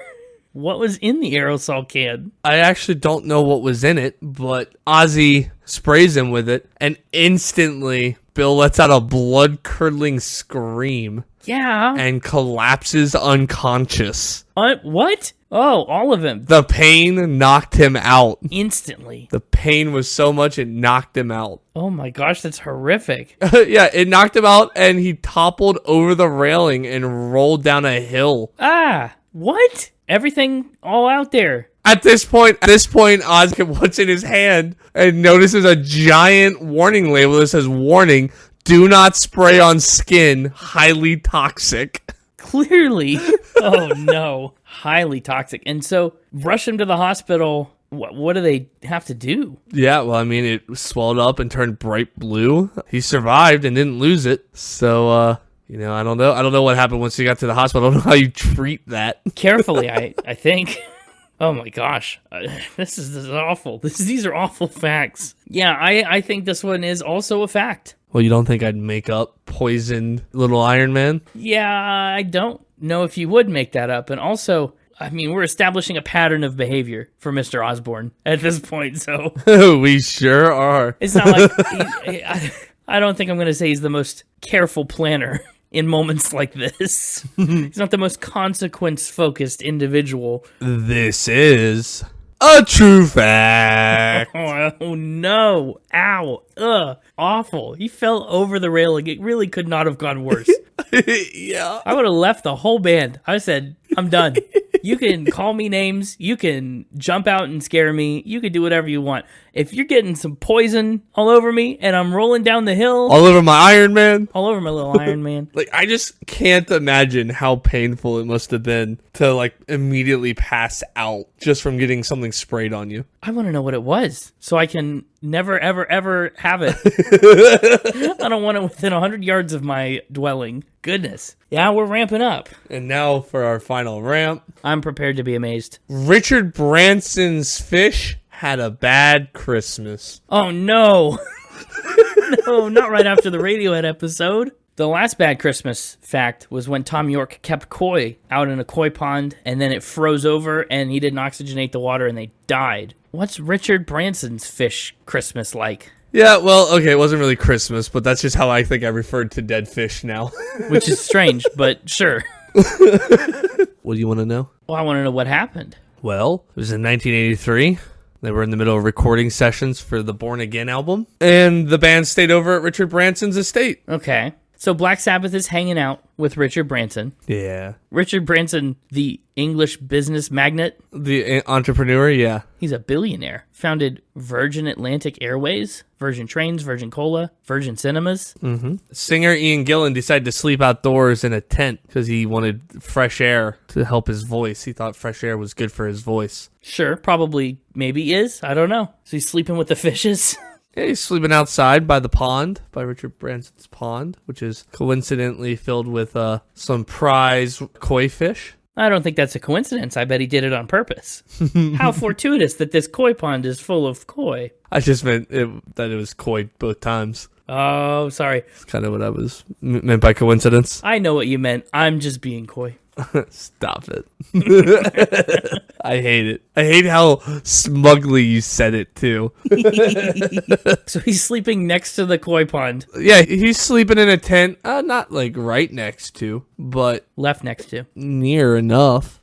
S1: What was in the aerosol can?
S3: I actually don't know what was in it, but Ozzy sprays him with it, and instantly Bill lets out a blood-curdling scream.
S1: Yeah.
S3: And collapses unconscious.
S1: What? Oh, all of him.
S3: The pain knocked him out.
S1: Instantly.
S3: The pain was so much it knocked him out.
S1: Oh my gosh, that's horrific.
S3: Yeah, it knocked him out, and he toppled over the railing and rolled down a hill.
S1: Ah, what? Everything all out there.
S3: At this point, Oz gets what's in his hand and notices a giant warning label that says, "Warning, do not spray on skin, highly toxic."
S1: Clearly. Oh, no. Highly toxic. And so, rush him to the hospital. What do they have to do?
S3: Yeah, well, I mean, it swelled up and turned bright blue. He survived and didn't lose it. So, you know, I don't know. I don't know what happened once he got to the hospital. I don't know how you treat that.
S1: Carefully, I think. Oh my gosh. This is awful. These are awful facts. Yeah, I think this one is also a fact.
S3: Well, you don't think I'd make up poisoned little Iron Man?
S1: Yeah, I don't know if you would make that up. And also, I mean, we're establishing a pattern of behavior for Mr. Osbourne at this point, so.
S3: We sure are.
S1: It's not like, I don't think I'm going to say he's the most careful planner in moments like this. He's not the most consequence-focused individual.
S3: This is A true fact.
S1: Oh no. Ow. Ugh. Awful. He fell over the railing. It really could not have gone worse.
S3: Yeah.
S1: I would have left the whole band. I said, I'm done. You can call me names. You can jump out and scare me. You can do whatever you want. If you're getting some poison all over me and I'm rolling down the hill,
S3: All over my Iron Man.
S1: all over my little Iron Man.
S3: Like, I just can't imagine how painful it must have been to, like, immediately pass out just from getting something sprayed on you.
S1: I want to know what it was so I can never, ever, ever have it. I don't want it within 100 yards of my dwelling. Goodness. Yeah, we're ramping up.
S3: And now for our final ramp.
S1: I'm prepared to be amazed.
S3: Richard Branson's fish had a bad Christmas.
S1: Oh, no. No, not right after the Radiohead episode. The last bad Christmas fact was when Tom York kept koi out in a koi pond, and then it froze over, and he didn't oxygenate the water, and they died. What's Richard Branson's fish Christmas like?
S3: Yeah, well, okay, it wasn't really Christmas, but that's just how I think I referred to dead fish now.
S1: Which is strange, but sure.
S3: What do you want to know?
S1: Well, I want to know what happened.
S3: Well, it was in 1983. They were in the middle of recording sessions for the Born Again album, and the band stayed over at Richard Branson's estate.
S1: Okay. So Black Sabbath is hanging out with Richard Branson.
S3: Yeah.
S1: Richard Branson, the English business magnate.
S3: The entrepreneur, yeah.
S1: He's a billionaire. Founded Virgin Atlantic Airways, Virgin Trains, Virgin Cola, Virgin Cinemas.
S3: Mm-hmm. Singer Ian Gillan decided to sleep outdoors in a tent because he wanted fresh air to help his voice. He thought fresh air was good for his voice.
S1: Sure, probably, maybe is. I don't know. So he's sleeping with the fishes.
S3: Yeah, he's sleeping outside by the pond, by Richard Branson's pond, which is coincidentally filled with some prize koi fish.
S1: I don't think that's a coincidence. I bet he did it on purpose. How fortuitous that this koi pond is full of koi.
S3: I just meant that it was koi both times.
S1: Oh, sorry.
S3: That's kind of what I was meant by coincidence.
S1: I know what you meant. I'm just being coy.
S3: Stop it. I hate it. I hate how smugly you said it, too.
S1: So he's sleeping next to the koi pond.
S3: Yeah, he's sleeping in a tent, not like right next to, but
S1: Left next to.
S3: near enough.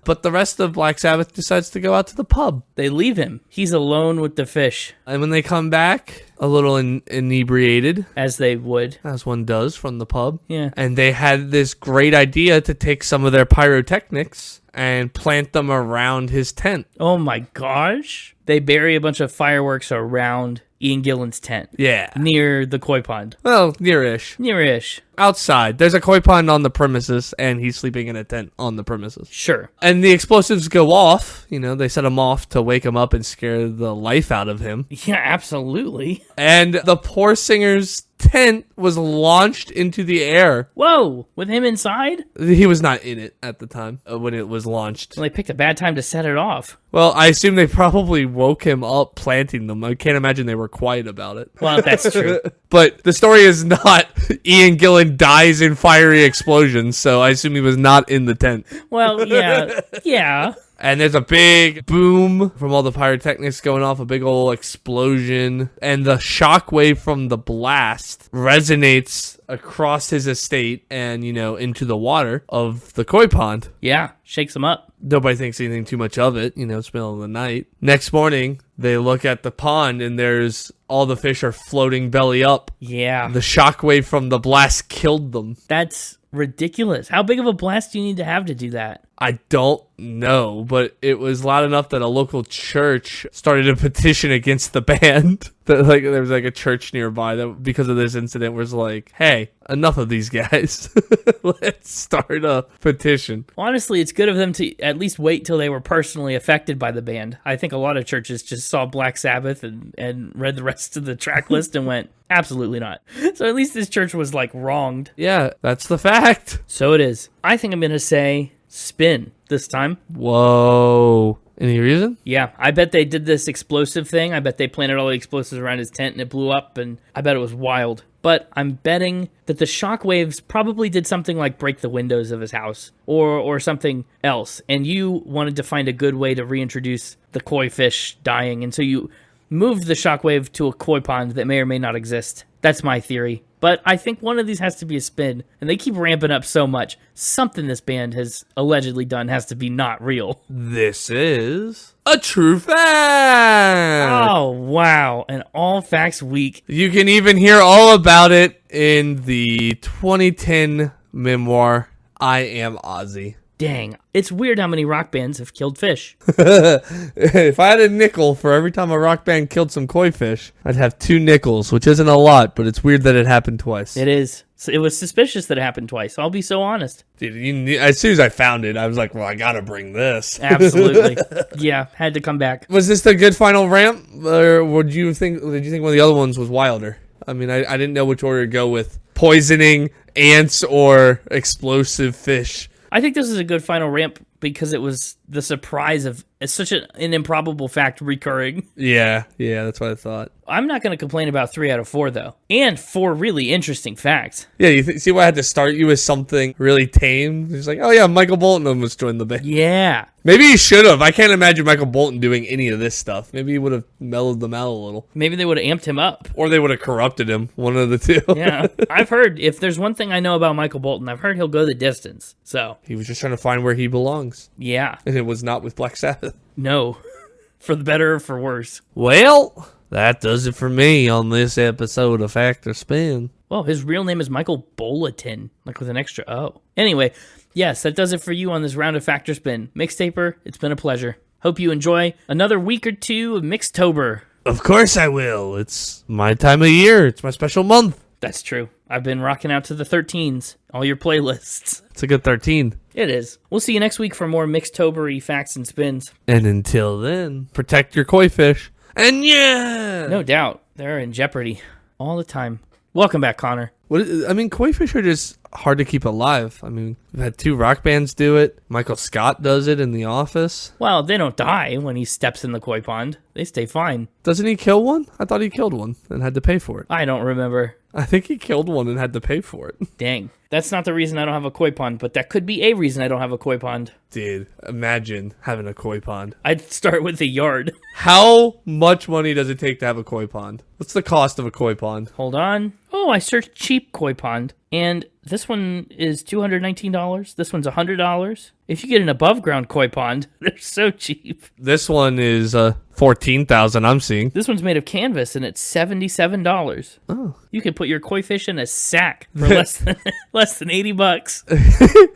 S3: But the rest of Black Sabbath decides to go out to the pub.
S1: They leave him. He's alone with the fish,
S3: And when they come back, a little inebriated,
S1: as they would.
S3: as one does from the pub.
S1: Yeah.
S3: And they had this great idea to take some of their pyrotechnics and plant them around his tent.
S1: Oh my gosh. They bury a bunch of fireworks around Ian Gillan's tent.
S3: Yeah.
S1: Near the koi pond.
S3: Well, near-ish.
S1: Near-ish.
S3: Outside. There's a koi pond on the premises, and he's sleeping in a tent on the premises.
S1: Sure.
S3: And the explosives go off. You know, they set him off to wake him up and scare the life out of him.
S1: Yeah, absolutely.
S3: And the poor singer's tent was launched into the air.
S1: Whoa, with him inside?
S3: He was not in it at the time when it was launched.
S1: Well, they picked a bad time to set it off.
S3: Well, I assume they probably woke him up planting them. I can't imagine they were quiet about it.
S1: Well, that's true.
S3: But the story is not Ian Gillan dies in fiery explosions, so I assume he was not in the tent.
S1: Well, yeah. Yeah.
S3: And there's a big boom from all the pyrotechnics going off, a big old explosion. And the shockwave from the blast resonates across his estate and, you know, into the water of the koi pond.
S1: Yeah, shakes him up.
S3: Nobody thinks anything too much of it, you know, it's middle of the night. Next morning, they look at the pond and there's all the fish are floating belly up.
S1: Yeah.
S3: The shockwave from the blast killed them.
S1: That's ridiculous. How big of a blast do you need to have to do that?
S3: I don't know, but it was loud enough that a local church started a petition against the band. That, like, there was like a church nearby that, because of this incident, was like, "Hey, enough of these guys. Let's start a petition."
S1: Honestly, it's good of them to at least wait till they were personally affected by the band. I think a lot of churches just saw Black Sabbath and read the rest of the track list and went, absolutely not. So at least this church was like wronged.
S3: Yeah, that's the fact.
S1: So it is. I think I'm going to say spin this time.
S3: Whoa. Any reason?
S1: Yeah, I bet they did this explosive thing. I bet they planted all the explosives around his tent and it blew up, and I bet it was wild. But I'm betting that the shockwaves probably did something like break the windows of his house or something else. And you wanted to find a good way to reintroduce the koi fish dying. And so you moved the shockwave to a koi pond that may or may not exist. That's my theory. But I think one of these has to be a spin, and they keep ramping up so much. Something this band has allegedly done has to be not real.
S3: This is a true fact.
S1: Oh, wow. An all facts week.
S3: You can even hear all about it in the 2010 memoir, I Am Ozzy.
S1: Dang. It's weird how many rock bands have killed fish.
S3: If I had a nickel for every time a rock band killed some koi fish, I'd have 2 nickels, which isn't a lot, but it's weird that it happened twice.
S1: It is. So it was suspicious that it happened twice. I'll be so honest.
S3: Dude, as soon as I found it, I was like, well, I gotta bring this.
S1: Absolutely. Yeah, had to come back.
S3: Was this the good final ramp, or did you think one of the other ones was wilder? I mean, I didn't know which order to go with. Poisoning, ants, or explosive fish.
S1: I think this is a good final ramp because it was the surprise of it's such an improbable fact recurring.
S3: Yeah, that's what I thought.
S1: I'm not going to complain about 3 out of 4, though. And 4 really interesting facts.
S3: Yeah, see why I had to start you with something really tame? It's like, oh yeah, Michael Bolton almost joined the band.
S1: Yeah.
S3: Maybe he should have. I can't imagine Michael Bolton doing any of this stuff. Maybe he would have mellowed them out a little.
S1: Maybe they would have amped him up.
S3: Or they would have corrupted him, one of the two.
S1: Yeah. I've heard, if there's one thing I know about Michael Bolton, I've heard he'll go the distance. So.
S3: He was just trying to find where he belongs.
S1: Yeah.
S3: And it was not with Black Sabbath.
S1: No. For the better or for worse.
S3: Well, that does it for me on this episode of Fact or Spin.
S1: Well, his real name is Michael Bolton, like with an extra O. Anyway, yes, that does it for you on this round of Fact or Spin. Mixtaper, it's been a pleasure. Hope you enjoy another week or 2 of Mixtober.
S3: Of course I will. It's my time of year. It's my special month.
S1: That's true. I've been rocking out to the 13s, all your playlists.
S3: It's a good 13.
S1: It is. We'll see you next week for more Mixtober-y facts and spins.
S3: And until then, protect your koi fish. And yeah!
S1: No doubt. They're in jeopardy all the time. Welcome back, Connor.
S3: Koi fish are just hard to keep alive. I mean, we've had 2 rock bands do it. Michael Scott does it in The Office.
S1: Well, they don't die when he steps in the koi pond. They stay fine.
S3: Doesn't he kill one? I thought he killed one and had to pay for it.
S1: I don't remember.
S3: I think he killed one and had to pay for it.
S1: Dang. That's not the reason I don't have a koi pond, but that could be a reason I don't have a koi pond.
S3: Dude, imagine having a koi pond.
S1: I'd start with the yard.
S3: How much money does it take to have a koi pond? What's the cost of a koi pond?
S1: Hold on. Oh, I searched cheap koi pond, and this one is $219. This one's $100. If you get an above ground koi pond, they're so cheap.
S3: This one is $14,000 I'm seeing.
S1: This one's made of canvas, and it's $77.
S3: Oh.
S1: You can put your koi fish in a sack for less than $80.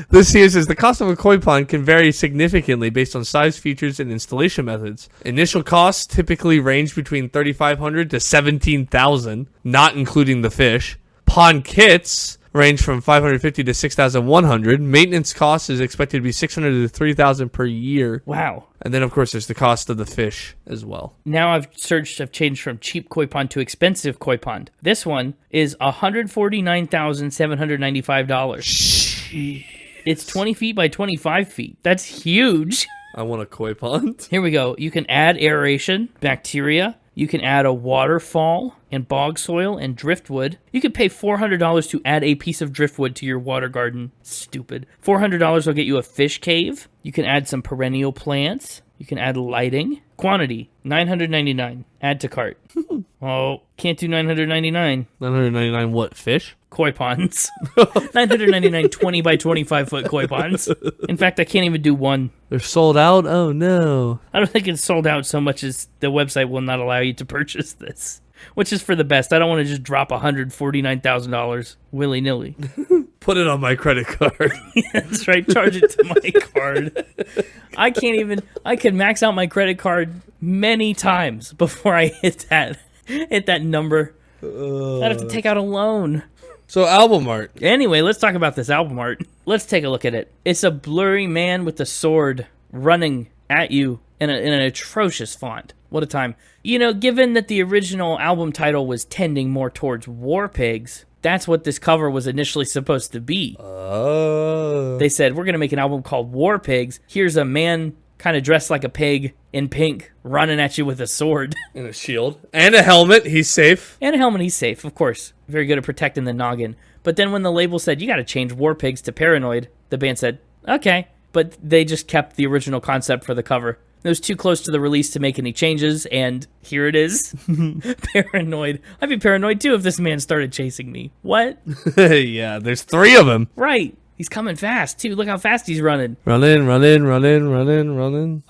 S3: This here says the cost of a koi pond can vary significantly based on size, features, and installation methods. Initial costs typically range between $3,500 to $17,000, not including the fish. Pond kits range from $550 to $6,100. Maintenance cost is expected to be $600 to $3,000 per year.
S1: Wow.
S3: And then, of course, there's the cost of the fish as well.
S1: Now I've changed from cheap koi pond to expensive koi pond. This one is $149,795. It's 20 feet by 25 feet. That's huge.
S3: I want a koi pond.
S1: Here we go. You can add aeration, bacteria. You can add a waterfall and bog soil and driftwood. You could pay $400 to add a piece of driftwood to your water garden. Stupid. $400 will get you a fish cave. You can add some perennial plants. You can add lighting. Quantity, $999. Add to cart. Oh, can't do $999.
S3: $999 what, fish?
S1: Koi ponds. $999 20 by 25 foot koi ponds. In fact, I can't even do one.
S3: They're sold out? Oh, no.
S1: I don't think it's sold out so much as the website will not allow you to purchase this, which is for the best. I don't want to just drop $149,000 willy-nilly.
S3: Put it on my credit card.
S1: That's right. Charge it to my card. I can max out my credit card many times before I hit that number. I'd have to take out a loan.
S3: So album art.
S1: Anyway, let's talk about this album art. Let's take a look at it. It's a blurry man with a sword running at you in an atrocious font. What a time. You know, given that the original album title was tending more towards War Pigs, that's what this cover was initially supposed to be.
S3: Oh.
S1: They said, we're going to make an album called War Pigs. Here's a man kind of dressed like a pig in pink running at you with a sword.
S3: And a shield. And a helmet. He's safe.
S1: And a helmet. He's safe, of course. Very good at protecting the noggin. But then when the label said, you got to change War Pigs to Paranoid, the band said, okay. But they just kept the original concept for the cover. It was too close to the release to make any changes, and here it is. Paranoid. I'd be paranoid too if this man started chasing me. What?
S3: Yeah, there's 3 of them.
S1: Right. He's coming fast, too. Look how fast he's running.
S3: Running.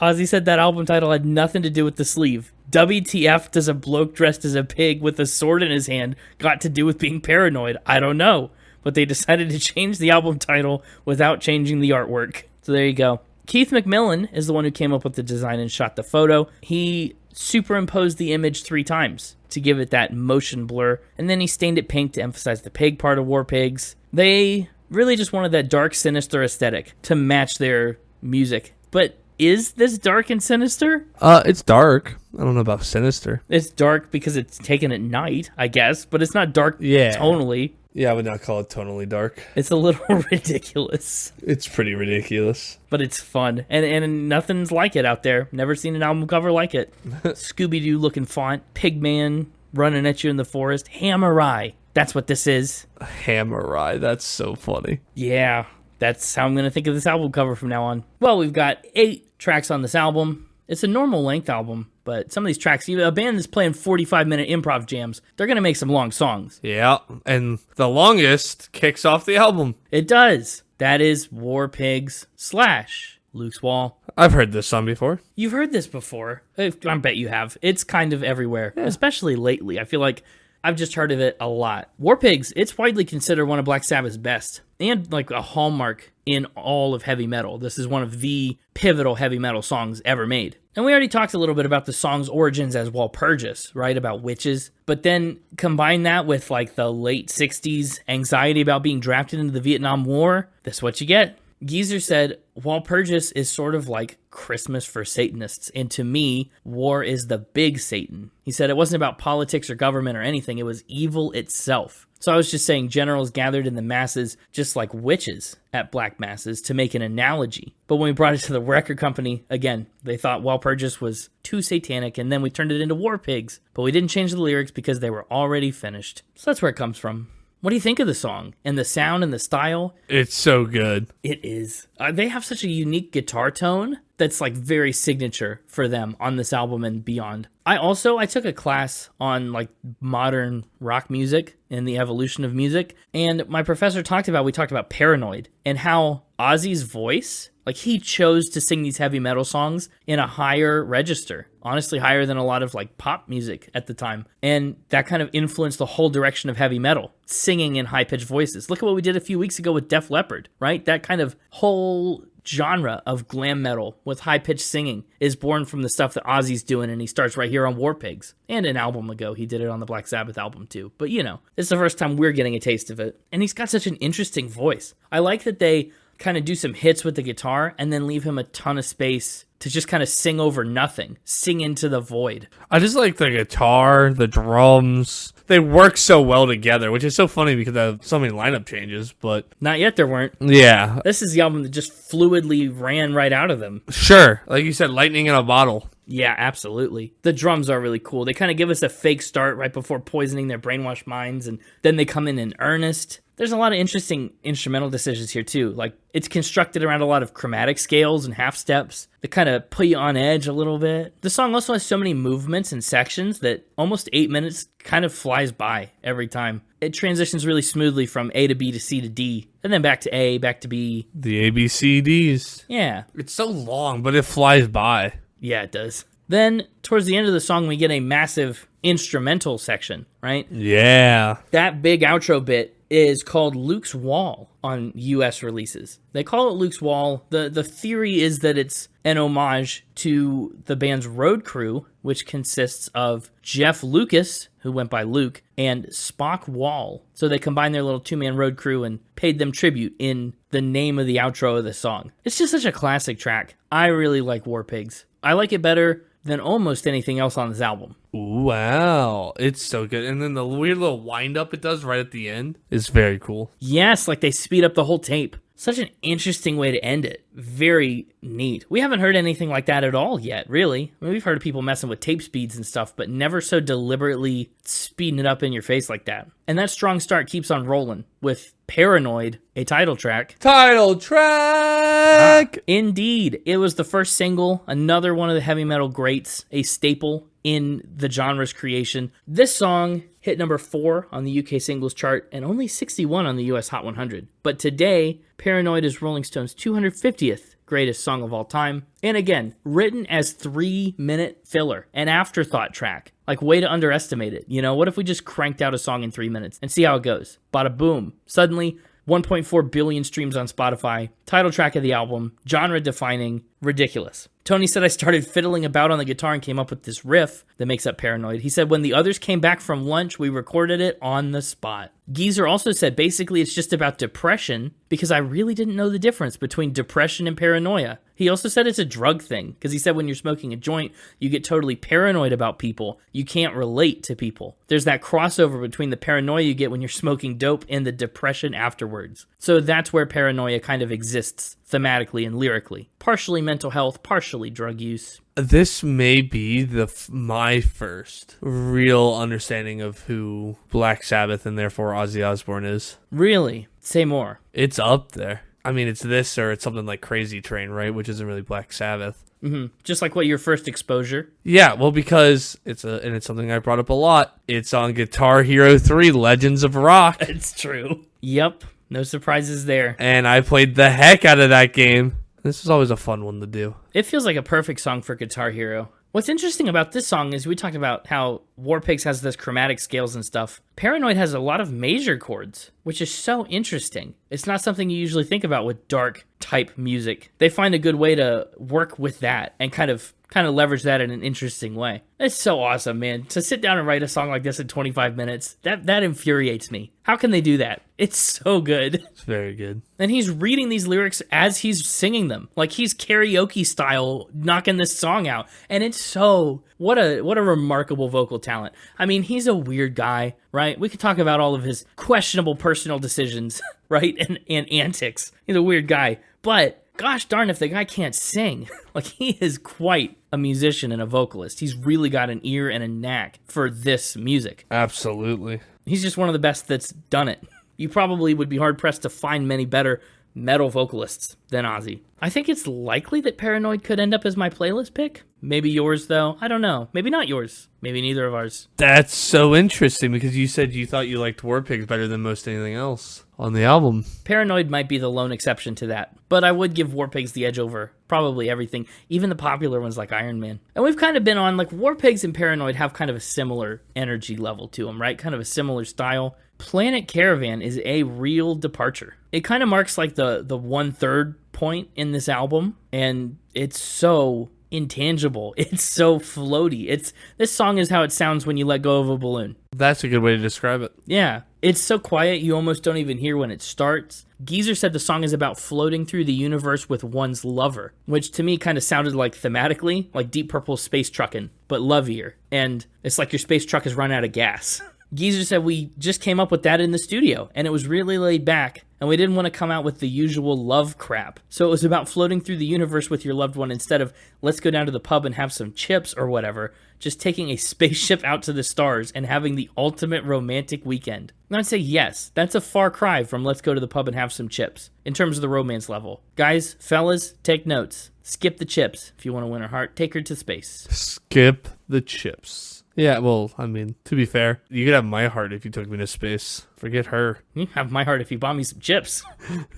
S1: Ozzy said that album title had nothing to do with the sleeve. WTF does a bloke dressed as a pig with a sword in his hand got to do with being paranoid? I don't know. But they decided to change the album title without changing the artwork. So there you go. Keith McMillan is the one who came up with the design and shot the photo. He superimposed the image 3 times to give it that motion blur, and then he stained it pink to emphasize the pig part of War Pigs. They really just wanted that dark, sinister aesthetic to match their music. But is this dark and sinister?
S3: It's dark. I don't know about sinister.
S1: It's dark because it's taken at night, I guess, but it's not dark tonally.
S3: Yeah, I would not call it tonally dark.
S1: It's a little ridiculous.
S3: It's pretty ridiculous.
S1: But it's fun. And nothing's like it out there. Never seen an album cover like it. Scooby-Doo looking font. Pigman running at you in the forest. Hammer-eye. That's what this is.
S3: Hammer-eye. That's so funny.
S1: Yeah. That's how I'm going to think of this album cover from now on. Well, we've got 8 tracks on this album. It's a normal length album, but some of these tracks, a band that's playing 45-minute improv jams, they're going to make some long songs.
S3: Yeah, and the longest kicks off the album.
S1: It does. That is War Pigs / Luke's Wall.
S3: I've heard this song before.
S1: You've heard this before. I bet you have. It's kind of everywhere, especially lately. I feel like I've just heard of it a lot. War Pigs, it's widely considered one of Black Sabbath's best and like a hallmark in all of heavy metal. This is one of the pivotal heavy metal songs ever made. And we already talked a little bit about the song's origins as Walpurgis, right? About witches. But then combine that with like the late 60s anxiety about being drafted into the Vietnam War. That's what you get. Geezer said, Walpurgis is sort of like Christmas for Satanists, and to me, war is the big Satan. He said it wasn't about politics or government or anything, it was evil itself. So I was just saying generals gathered in the masses just like witches at black masses to make an analogy. But when we brought it to the record company, again, they thought Walpurgis was too satanic, and then we turned it into War Pigs. But we didn't change the lyrics because they were already finished. So that's where it comes from. What do you think of the song and the sound and the style?
S3: It's so good.
S1: It is. They have such a unique guitar tone that's like very signature for them on this album and beyond. I took a class on like modern rock music and the evolution of music, and my professor we talked about Paranoid and how Ozzy's voice, like he chose to sing these heavy metal songs in a higher register, honestly higher than a lot of like pop music at the time. And that kind of influenced the whole direction of heavy metal, singing in high-pitched voices. Look at what we did a few weeks ago with Def Leppard, right? That kind of whole genre of glam metal with high-pitched singing is born from the stuff that Ozzy's doing, and he starts right here on War Pigs. And an album ago, he did it on the Black Sabbath album too. But it's the first time we're getting a taste of it. And he's got such an interesting voice. I like that they kind of do some hits with the guitar and then leave him a ton of space to just kind of sing over nothing, sing into the void.
S3: I just like the guitar, the drums. They work so well together, which is so funny because I have so many lineup changes, but...
S1: Not yet there weren't.
S3: Yeah.
S1: This is the album that just fluidly ran right out of them.
S3: Sure. Like you said, lightning in a bottle.
S1: Yeah, absolutely. The drums are really cool. They kind of give us a fake start right before poisoning their brainwashed minds, and then they come in earnest. There's a lot of interesting instrumental decisions here, too. Like, it's constructed around a lot of chromatic scales and half steps that kind of put you on edge a little bit. The song also has so many movements and sections that almost 8 minutes kind of flies by every time. It transitions really smoothly from A to B to C to D, and then back to A, back to B.
S3: The ABCDs.
S1: Yeah.
S3: It's so long, but it flies by.
S1: Yeah, it does. Then, towards the end of the song, we get a massive instrumental section, right?
S3: Yeah.
S1: That big outro bit is called Luke's Wall on US releases. They call it Luke's Wall. The theory is that it's an homage to the band's road crew, which consists of Jeff Lucas, who went by Luke, and Spock Wall. So they combined their little 2-man road crew and paid them tribute in the name of the outro of the song. It's just such a classic track. I really like War Pigs. I like it better than almost anything else on this album.
S3: Wow, it's so good. And then the weird little wind-up it does right at the end is very cool.
S1: Yes, like they speed up the whole tape. Such an interesting way to end it. very neat. We haven't heard anything like that at all yet, really. I mean, we've heard of people messing with tape speeds and stuff, but never so deliberately speeding it up in your face like that. And that strong start keeps on rolling with Paranoid, a title track.
S3: Title track!
S1: Indeed. It was the first single, another one of the heavy metal greats, a staple in the genre's creation. This song hit number 4 on the UK singles chart and only 61 on the US Hot 100. But today, Paranoid is Rolling Stone's 250th greatest song of all time. And again, written as 3-minute filler, an afterthought track. Like, way to underestimate it. You know, what if we just cranked out a song in 3 minutes and see how it goes? Bada boom. Suddenly, 1.4 billion streams on Spotify, title track of the album, genre defining, ridiculous. Tony said I started fiddling about on the guitar and came up with this riff that makes up Paranoid. He said when the others came back from lunch, we recorded it on the spot. Geezer also said basically it's just about depression because I really didn't know the difference between depression and paranoia. He also said it's a drug thing because he said when you're smoking a joint, you get totally paranoid about people. You can't relate to people. There's that crossover between the paranoia you get when you're smoking dope and the depression afterwards. So that's where paranoia kind of exists thematically and lyrically. Partially mental health, partially drug use.
S3: This may be my first real understanding of who Black Sabbath and therefore Ozzy Osbourne is.
S1: Really? Say more.
S3: It's up there. I mean, it's this or it's something like Crazy Train, right? Which isn't really Black Sabbath.
S1: Mm-hmm. Just like what your first exposure?
S3: Yeah, well, because it's something I brought up a lot. It's on Guitar Hero 3 Legends of Rock.
S1: It's true. Yep. No surprises there.
S3: And I played the heck out of that game. This is always a fun one to do.
S1: It feels like a perfect song for Guitar Hero. What's interesting about this song is we talked about how Walpurgis has this chromatic scales and stuff. Paranoid has a lot of major chords, which is so interesting. It's not something you usually think about with dark type music. They find a good way to work with that and kind of leverage that in an interesting way. It's so awesome, man. To sit down and write a song like this in 25 minutes, that infuriates me. How can they do that? It's so good.
S3: It's very good.
S1: And he's reading these lyrics as he's singing them. Like he's karaoke style knocking this song out. And it's so, what a remarkable vocal talent. I mean, he's a weird guy, right? We could talk about all of his questionable personal decisions, right? And antics. He's a weird guy. But gosh darn if the guy can't sing. Like, he is quite a musician and a vocalist. He's really got an ear and a knack for this music.
S3: Absolutely.
S1: He's just one of the best that's done it. You probably would be hard-pressed to find many better metal vocalists than Ozzy. I think it's likely that Paranoid could end up as my playlist pick. Maybe yours, though. I don't know. Maybe not yours. Maybe neither of ours.
S3: That's so interesting because you said you thought you liked Warpigs better than most anything else on the album.
S1: Paranoid might be the lone exception to that, but I would give Warpigs the edge over probably everything, even the popular ones like Iron Man. And we've kind of been on, like, Warpigs and Paranoid have kind of a similar energy level to them, right? Kind of a similar style. Planet Caravan is a real departure. It kind of marks like the 1/3 point in this album, and it's so intangible. It's so floaty. This song is how it sounds when you let go of a balloon.
S3: That's a good way to describe it.
S1: Yeah. It's so quiet you almost don't even hear when it starts. Geezer said the song is about floating through the universe with one's lover, which to me kind of sounded like thematically, like Deep Purple's Space Truckin', but lovier. And it's like your space truck has run out of gas. Geezer said we just came up with that in the studio, and it was really laid back, and we didn't want to come out with the usual love crap. So it was about floating through the universe with your loved one instead of let's go down to the pub and have some chips or whatever, just taking a spaceship out to the stars and having the ultimate romantic weekend. And I'd say yes, that's a far cry from let's go to the pub and have some chips in terms of the romance level. Guys, fellas, take notes. Skip the chips. If you want to win her heart, take her to space.
S3: Skip the chips. Yeah, well, I mean, to be fair, you could have my heart if you took me to space. Forget her.
S1: You have my heart if you bought me some chips.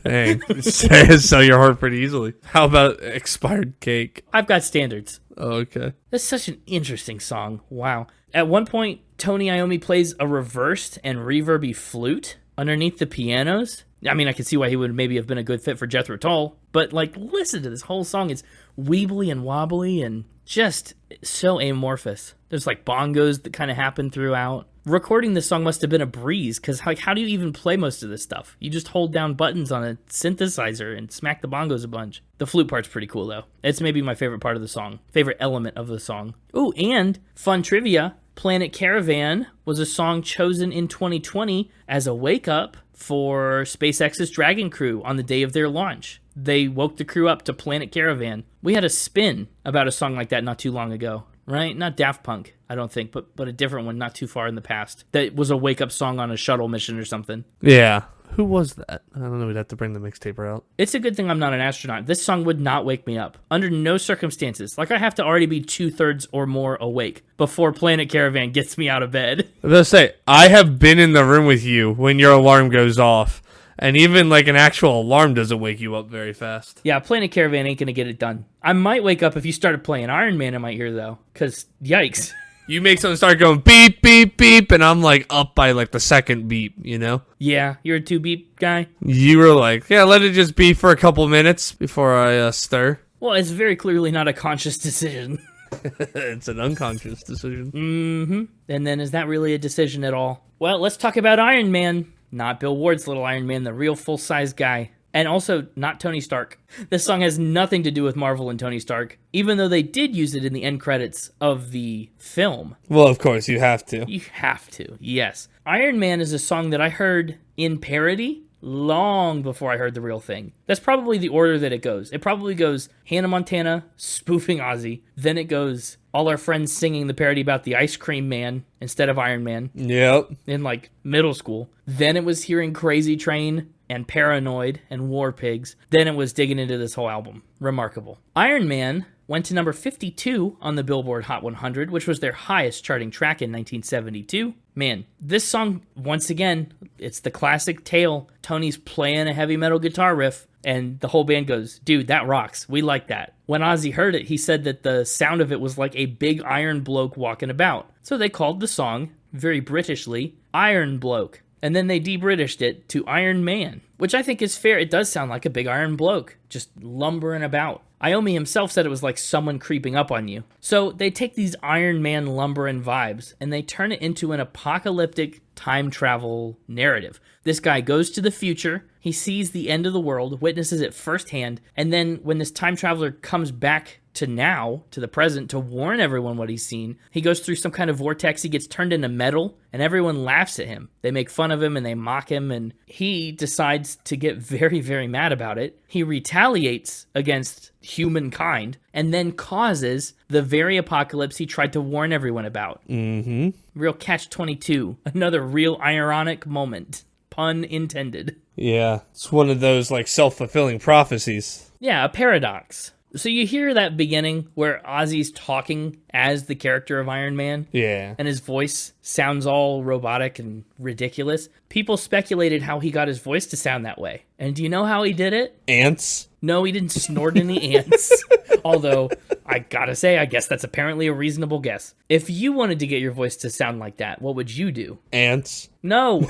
S3: Hey, sell your heart pretty easily. How about expired cake?
S1: I've got standards.
S3: Oh, okay.
S1: That's such an interesting song. Wow. At one point, Tony Iommi plays a reversed and reverby flute underneath the pianos. I mean, I can see why he would maybe have been a good fit for Jethro Tull, but like, listen to this whole song. It's weebly and wobbly and just so amorphous. There's like bongos that kind of happen throughout. Recording this song must have been a breeze, because like, how do you even play most of this stuff? You just hold down buttons on a synthesizer and smack the bongos a bunch. The flute part's pretty cool, though. It's maybe my favorite part of the song, favorite element of the song. Ooh, and fun trivia, Planet Caravan was a song chosen in 2020 as a wake-up for SpaceX's Dragon Crew on the day of their launch. they woke the crew up to Planet Caravan. We had a spin about a song like that not too long ago, right? Not Daft Punk, I don't think, but a different one not too far in the past. That was a wake-up song on a shuttle mission or something.
S3: Yeah. Who was that? I don't know. We'd have to bring the Mixtaper out.
S1: It's a good thing I'm not an astronaut. This song would not wake me up. Under no circumstances. Like, I have to already be 2/3 or more awake before Planet Caravan gets me out of bed.
S3: I was going to say, I have been in the room with you when your alarm goes off. And even like an actual alarm doesn't wake you up very fast.
S1: Yeah, Planet Caravan ain't going to get it done. I might wake up if you started playing Iron Man in my ear, though. Because, yikes.
S3: You make something start going beep, beep, beep, and I'm like up by like the second beep, you know?
S1: Yeah, you're a 2-beep guy?
S3: You were like, yeah, let it just be for a couple minutes before I stir.
S1: Well, it's very clearly not a conscious decision.
S3: It's an unconscious decision.
S1: Mm-hmm. And then is that really a decision at all? Well, let's talk about Iron Man. Not Bill Ward's little Iron Man, the real full-size guy. And also, not Tony Stark. This song has nothing to do with Marvel and Tony Stark, even though they did use it in the end credits of the film.
S3: Well, of course, you have to.
S1: You have to, yes. Iron Man is a song that I heard in parody long before I heard the real thing. That's probably the order that it goes. It probably goes Hannah Montana spoofing Ozzy. Then it goes all our friends singing the parody about the Ice Cream Man instead of Iron Man.
S3: Yep.
S1: In like middle school. Then it was hearing Crazy Train and Paranoid and War Pigs. Then it was digging into this whole album. Remarkable. Iron Man went to number 52 on the Billboard Hot 100, which was their highest charting track in 1972. Man, this song, once again, it's the classic tale. Tony's playing a heavy metal guitar riff, and the whole band goes, dude, that rocks. We like that. When Ozzy heard it, he said that the sound of it was like a big iron bloke walking about. So they called the song, very Britishly, Iron Bloke. And then they de-Britished it to Iron Man, which I think is fair. It does sound like a big iron bloke, just lumbering about. Iommi himself said it was like someone creeping up on you. So they take these Iron Man lumbering vibes and they turn it into an apocalyptic time travel narrative. This guy goes to the future, he sees the end of the world, witnesses it firsthand, and then when this time traveler comes back to now, to the present, to warn everyone what he's seen, he goes through some kind of vortex, he gets turned into metal, and everyone laughs at him. They make fun of him and they mock him, and he decides to get very, very mad about it. He retaliates against humankind, and then causes the very apocalypse he tried to warn everyone about.
S3: Mm-hmm.
S1: Real catch-22. Another real ironic moment. Pun intended.
S3: Yeah, it's one of those like self-fulfilling prophecies.
S1: Yeah, a paradox. So you hear that beginning where Ozzy's talking as the character of Iron Man?
S3: Yeah.
S1: And his voice sounds all robotic and ridiculous. People speculated how he got his voice to sound that way. And do you know how he did it?
S3: Ants?
S1: No, he didn't snort any ants. Although, I gotta say, I guess that's apparently a reasonable guess. If you wanted to get your voice to sound like that, what would you do?
S3: Ants?
S1: No.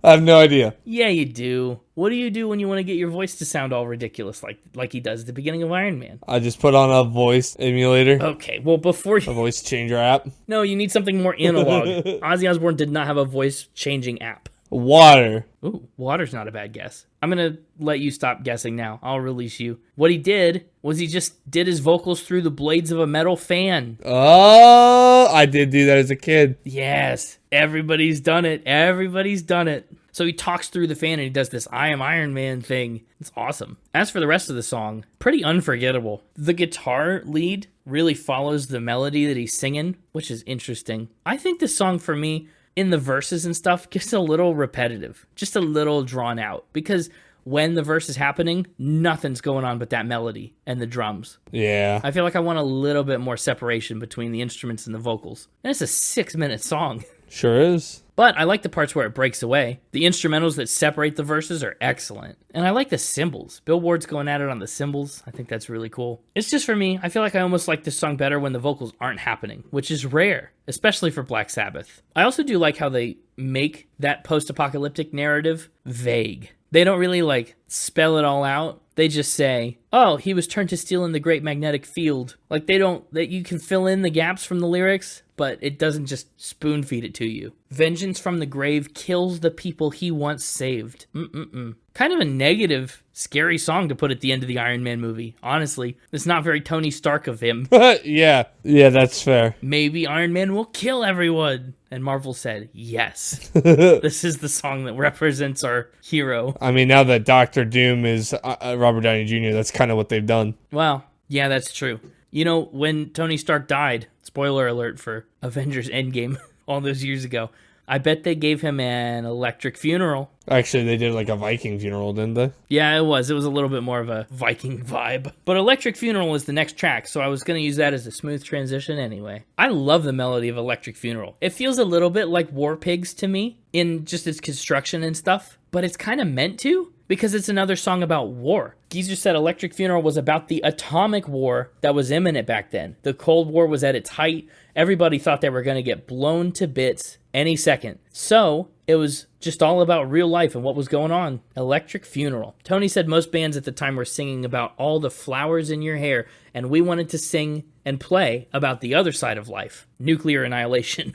S3: I have no idea.
S1: Yeah, you do. What do you do when you want to get your voice to sound all ridiculous like he does at the beginning of Iron Man?
S3: I just put on a voice emulator.
S1: Okay, well, before
S3: A voice changer app.
S1: No, you need something more analog. Ozzy Osbourne did not have a voice-changing app.
S3: Water.
S1: Ooh, water's not a bad guess. I'm going to let you stop guessing now. I'll release you. What he did was he just did his vocals through the blades of a metal fan.
S3: Oh, I did do that as a kid.
S1: Yes, everybody's done it. Everybody's done it. So he talks through the fan and he does this I am Iron Man thing. It's awesome. As for the rest of the song, pretty unforgettable. The guitar lead really follows the melody that he's singing, which is interesting. I think this song for me, in the verses and stuff, gets a little repetitive, just a little drawn out, because when the verse is happening, nothing's going on but that melody and the drums.
S3: Yeah.
S1: I feel like I want a little bit more separation between the instruments and the vocals. And it's a 6-minute song.
S3: Sure is.
S1: But I like the parts where it breaks away. The instrumentals that separate the verses are excellent. And I like the cymbals. Bill Ward's going at it on the cymbals. I think that's really cool. It's just for me, I feel like I almost like this song better when the vocals aren't happening, which is rare, especially for Black Sabbath. I also do like how they make that post-apocalyptic narrative vague. They don't really like spell it all out. They just say, oh, he was turned to steel in the great magnetic field. Like that you can fill in the gaps from the lyrics, but it doesn't just spoon feed it to you. Vengeance from the grave kills the people he once saved. Kind of a negative, scary song to put at the end of the Iron Man movie. Honestly, it's not very Tony Stark of him.
S3: Yeah, that's fair.
S1: Maybe Iron Man will kill everyone. And Marvel said, yes. This is the song that represents our hero.
S3: I mean, now that Doctor Doom is Robert Downey Jr., that's kind of what they've done.
S1: Well, yeah, that's true. You know, when Tony Stark died, spoiler alert for Avengers Endgame all those years ago, I bet they gave him an electric funeral.
S3: Actually, they did like a Viking funeral, didn't they?
S1: Yeah, it was. It was a little bit more of a Viking vibe. But Electric Funeral is the next track, so I was going to use that as a smooth transition anyway. I love the melody of Electric Funeral. It feels a little bit like War Pigs to me in just its construction and stuff, but it's kind of meant to because it's another song about war. Geezer said Electric Funeral was about the atomic war that was imminent back then. The Cold War was at its height. Everybody thought they were going to get blown to bits any second. So it was just all about real life and what was going on. Electric Funeral. Tony said most bands at the time were singing about all the flowers in your hair, and we wanted to sing and play about the other side of life. Nuclear annihilation.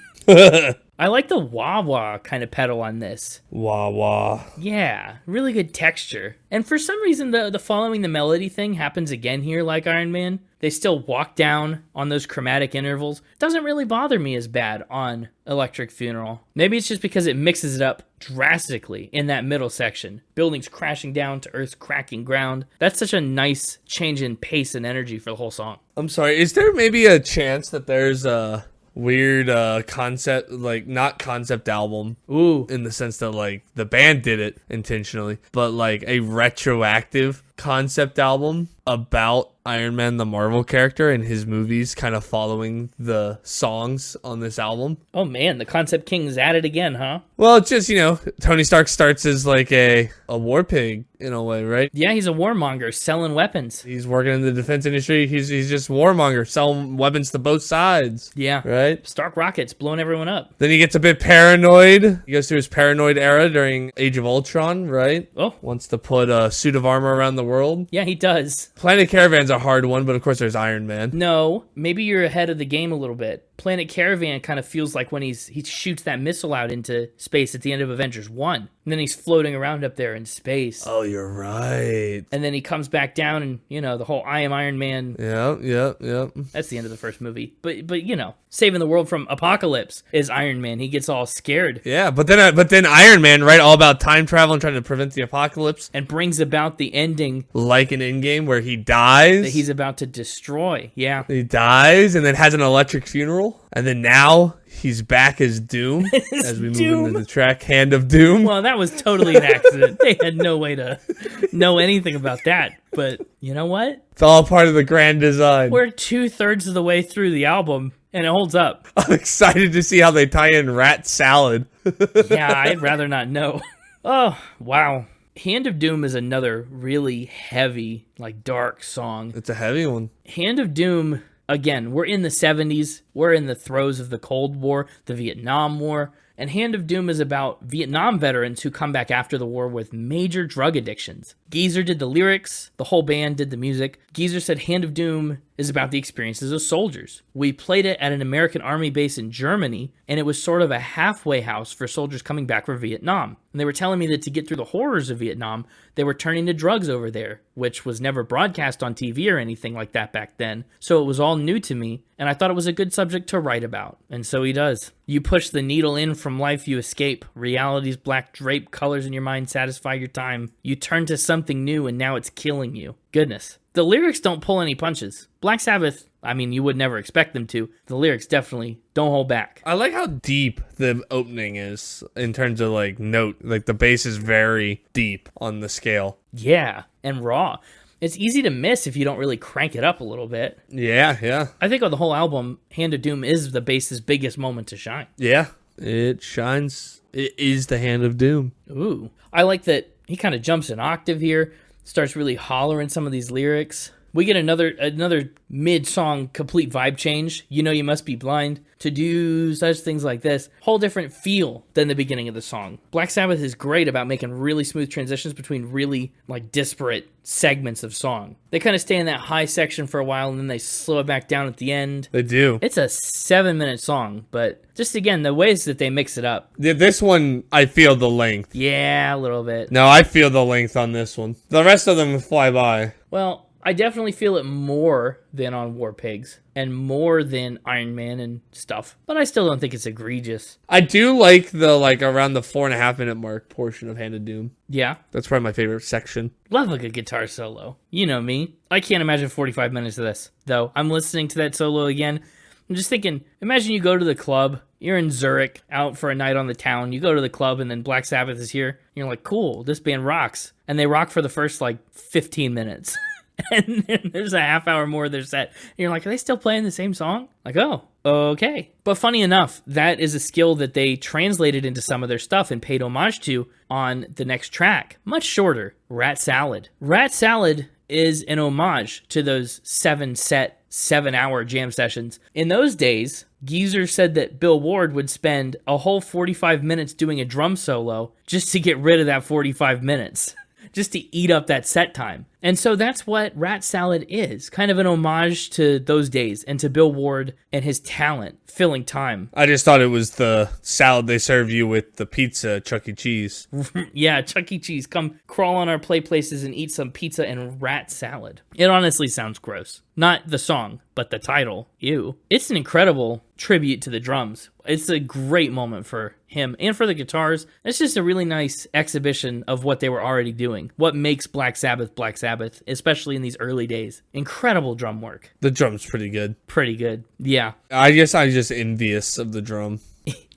S1: I like the wah-wah kind of pedal on this.
S3: Wah-wah.
S1: Yeah, really good texture. And for some reason, the following the melody thing happens again here like Iron Man. They still walk down on those chromatic intervals. Doesn't really bother me as bad on Electric Funeral. Maybe it's just because it mixes it up drastically in that middle section. Buildings crashing down to Earth's cracking ground. That's such a nice change in pace and energy for the whole song.
S3: I'm sorry, is there maybe a chance that there's a weird concept, like not concept album, in the sense that like the band did it intentionally, but like a retroactive concept album about Iron Man, the Marvel character, and his movies kind of following the songs on this album?
S1: Oh man, the Concept King is at it again, huh?
S3: Well, it's just, you know, Tony Stark starts as like a war pig in a way, right?
S1: Yeah, he's a warmonger selling weapons.
S3: He's working in the defense industry. He's just warmonger, selling weapons to both sides.
S1: Yeah.
S3: Right?
S1: Stark rockets blowing everyone up.
S3: Then he gets a bit paranoid. He goes through his paranoid era during Age of Ultron, right?
S1: Oh.
S3: Wants to put a suit of armor around the world.
S1: Yeah, he does.
S3: Planet Caravan's a hard one, but of course there's Iron Man.
S1: No, maybe you're ahead of the game a little bit. Planet Caravan kind of feels like when he shoots that missile out into space at the end of Avengers 1. And then he's floating around up there in space.
S3: Oh, you're right.
S1: And then he comes back down and, you know, the whole I am Iron Man.
S3: Yeah.
S1: That's the end of the first movie. But you know, saving the world from apocalypse is Iron Man. He gets all scared.
S3: Yeah, but then Iron Man, right, all about time travel and trying to prevent the apocalypse.
S1: And brings about the ending.
S3: Like an Endgame where he dies.
S1: That he's about to destroy. Yeah.
S3: He dies and then has an electric funeral. And then now he's back as Doom as we move into the track Hand of Doom.
S1: Well, that was totally an accident. They had no way to know anything about that. But you know what?
S3: It's all part of the grand design.
S1: We're 2/3 of the way through the album, and it holds up.
S3: I'm excited to see how they tie in Rat Salad.
S1: Yeah, I'd rather not know. Oh, wow. Hand of Doom is another really heavy, like dark song.
S3: It's a heavy one.
S1: Hand of Doom, again, we're in the 70s. We're in the throes of the Cold War, the Vietnam War. And Hand of Doom is about Vietnam veterans who come back after the war with major drug addictions. Geezer did the lyrics, the whole band did the music. Geezer said Hand of Doom is about the experiences of soldiers. We played it at an American Army base in Germany, and it was sort of a halfway house for soldiers coming back from Vietnam. And they were telling me that to get through the horrors of Vietnam, they were turning to drugs over there, which was never broadcast on TV or anything like that back then. So it was all new to me, and I thought it was a good subject to write about. And so he does. You push the needle in from life, you escape. Reality's black drape, colors in your mind satisfy your time. You turn to something new, and now it's killing you. Goodness. The lyrics don't pull any punches. Black Sabbath, I mean, you would never expect them to. The lyrics definitely don't hold back.
S3: I like how deep the opening is in terms of like note. Like the bass is very deep on the scale.
S1: Yeah, and raw. It's easy to miss if you don't really crank it up a little bit.
S3: Yeah.
S1: I think on the whole album, Hand of Doom is the bass's biggest moment to shine.
S3: Yeah, it shines. It is the Hand of Doom.
S1: Ooh. I like that he kind of jumps an octave here, starts really hollering some of these lyrics. We get another mid-song complete vibe change. You know you must be blind to do such things like this. Whole different feel than the beginning of the song. Black Sabbath is great about making really smooth transitions between really like disparate segments of song. They kind of stay in that high section for a while and then they slow it back down at the end.
S3: They do.
S1: It's a 7-minute song, but just again, the ways that they mix it up.
S3: This one, I feel the length.
S1: Yeah, a little bit.
S3: No, I feel the length on this one. The rest of them fly by.
S1: Well, I definitely feel it more than on War Pigs and more than Iron Man and stuff, but I still don't think it's egregious.
S3: I do like the around the 4.5 minute mark portion of Hand of Doom.
S1: Yeah.
S3: That's probably my favorite section.
S1: Love a good guitar solo. You know me. I can't imagine 45 minutes of this, though. I'm listening to that solo again. I'm just thinking, imagine you go to the club, you're in Zurich, out for a night on the town, you go to the club, and then Black Sabbath is here, and you're like, cool, this band rocks. And they rock for the first, 15 minutes. And then there's a half hour more of their set. And you're like, are they still playing the same song? Like, oh, okay. But funny enough, that is a skill that they translated into some of their stuff and paid homage to on the next track. Much shorter, Rat Salad. Rat Salad is an homage to those 7-hour jam sessions. In those days, Geezer said that Bill Ward would spend a whole 45 minutes doing a drum solo just to get rid of that 45 minutes. Just to eat up that set time. And so that's what Rat Salad is. Kind of an homage to those days and to Bill Ward and his talent filling time.
S3: I just thought it was the salad they serve you with the pizza, Chuck E. Cheese.
S1: Yeah, Chuck E. Cheese. Come crawl on our play places and eat some pizza and rat salad. It honestly sounds gross. Not the song, but the title. Ew. It's an incredible tribute to the drums. It's a great moment for him and for the guitars. It's just a really nice exhibition of what they were already doing. What makes Black Sabbath, especially in these early days. Incredible drum work.
S3: The drum's pretty good.
S1: Pretty good. Yeah.
S3: I guess I'm just envious of the drum.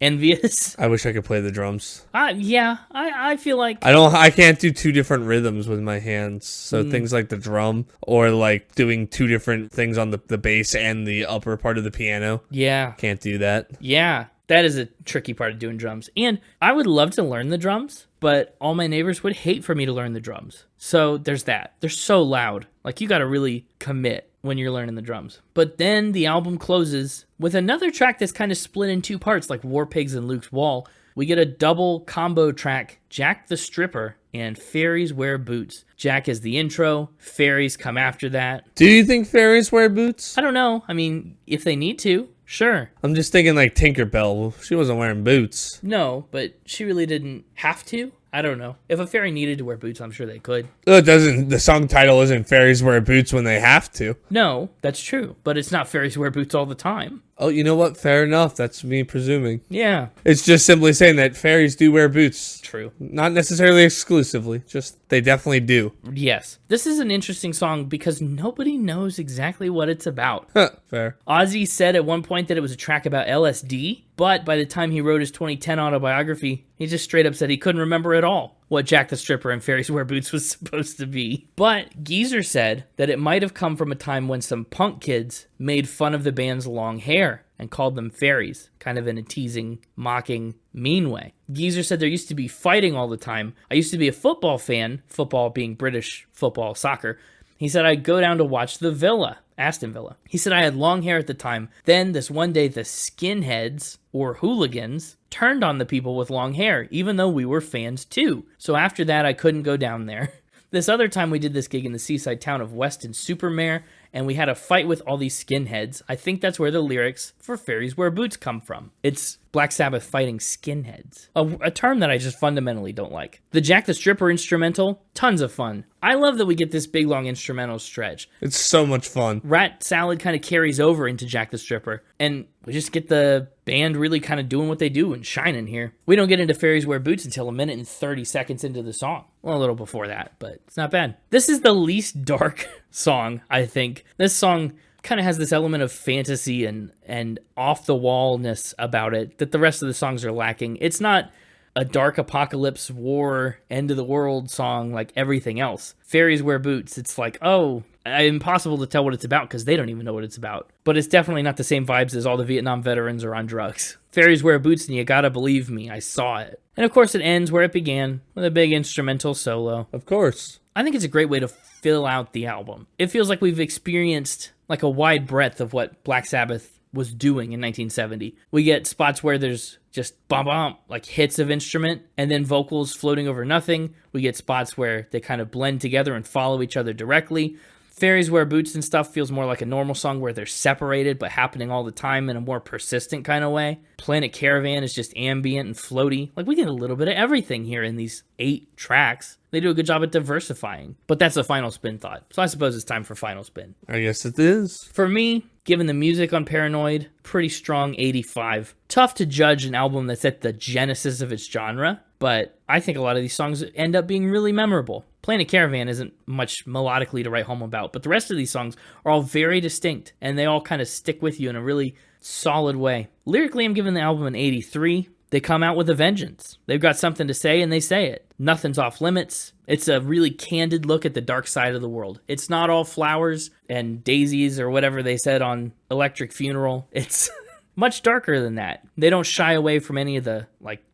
S1: Envious?
S3: I wish I could play the drums.
S1: Yeah, I feel like...
S3: I can't do two different rhythms with my hands. So things like the drum or doing two different things on the bass and the upper part of the piano.
S1: Yeah.
S3: Can't do that.
S1: Yeah. That is a tricky part of doing drums. And I would love to learn the drums, but all my neighbors would hate for me to learn the drums. So there's that. They're so loud. You got to really commit when you're learning the drums. But then the album closes with another track that's kind of split in two parts, like War Pigs and Luke's Wall. We get a double combo track, Jack the Stripper and Fairies Wear Boots. Jack is the intro. Fairies come after that.
S3: Do you think fairies wear boots?
S1: I don't know. I mean, if they need to. Sure.
S3: I'm just thinking Tinkerbell. She wasn't wearing boots.
S1: No, but she really didn't have to. I don't know. If a fairy needed to wear boots, I'm sure they could.
S3: The song title isn't Fairies Wear Boots when they have to.
S1: No, that's true. But it's not fairies wear boots all the time.
S3: Oh, you know what? Fair enough. That's me presuming.
S1: Yeah.
S3: It's just simply saying that fairies do wear boots.
S1: True.
S3: Not necessarily exclusively. Just they definitely do.
S1: Yes. This is an interesting song because nobody knows exactly what it's about.
S3: Fair.
S1: Ozzy said at one point that it was a track about LSD, but by the time he wrote his 2010 autobiography, he just straight up said he couldn't remember at all what Jack the Stripper and Fairies Wear Boots was supposed to be. But Geezer said that it might have come from a time when some punk kids made fun of the band's long hair and called them fairies, kind of in a teasing, mocking, mean way. Geezer said there used to be fighting all the time. I used to be a football fan, football being British football, soccer. He said I'd go down to watch the Villa, Aston Villa. He said I had long hair at the time. Then this one day the skinheads, or hooligans, turned on the people with long hair, even though we were fans too. So after that, I couldn't go down there. This other time we did this gig in the seaside town of Weston-super-Mare, and we had a fight with all these skinheads. I think that's where the lyrics for Fairies Wear Boots come from. It's Black Sabbath fighting skinheads, a term that I just fundamentally don't like. The Jack the Stripper instrumental, tons of fun. I love that we get this big, long instrumental stretch.
S3: It's so much fun.
S1: Rat Salad kind of carries over into Jack the Stripper, and we just get the band really kind of doing what they do and shining here. We don't get into Fairies Wear Boots until 1 minute and 30 seconds into the song. Well, a little before that, but it's not bad. This is the least dark song, I think. This song kind of has this element of fantasy and off-the-wallness about it that the rest of the songs are lacking. It's not a dark apocalypse, war, end of the world song like everything else. Fairies Wear Boots, it's like, oh, impossible to tell what it's about because they don't even know what it's about. But it's definitely not the same vibes as all the Vietnam veterans are on drugs. Fairies Wear Boots, and you gotta believe me, I saw it. And of course it ends where it began, with a big instrumental solo.
S3: Of course.
S1: I think it's a great way to fill out the album. It feels like we've experienced like a wide breadth of what Black Sabbath was doing in 1970. We get spots where there's just bum like hits of instrument and then vocals floating over nothing. We get spots where they kind of blend together and follow each other directly. Fairies Wear Boots and stuff feels more like a normal song where they're separated but happening all the time in a more persistent kind of way. Planet Caravan is just ambient and floaty. Like, we get a little bit of everything here in these 8 tracks. They do a good job at diversifying. But that's a final spin thought. So I suppose it's time for final spin.
S3: I guess it is.
S1: For me, given the music on Paranoid, pretty strong 85. Tough to judge an album that's at the genesis of its genre, but I think a lot of these songs end up being really memorable. Planet Caravan isn't much melodically to write home about, but the rest of these songs are all very distinct, and they all kind of stick with you in a really solid way. Lyrically, I'm giving the album an 83. They come out with a vengeance. They've got something to say, and they say it. Nothing's off limits. It's a really candid look at the dark side of the world. It's not all flowers and daisies or whatever they said on Electric Funeral. It's much darker than that. They don't shy away from any of the,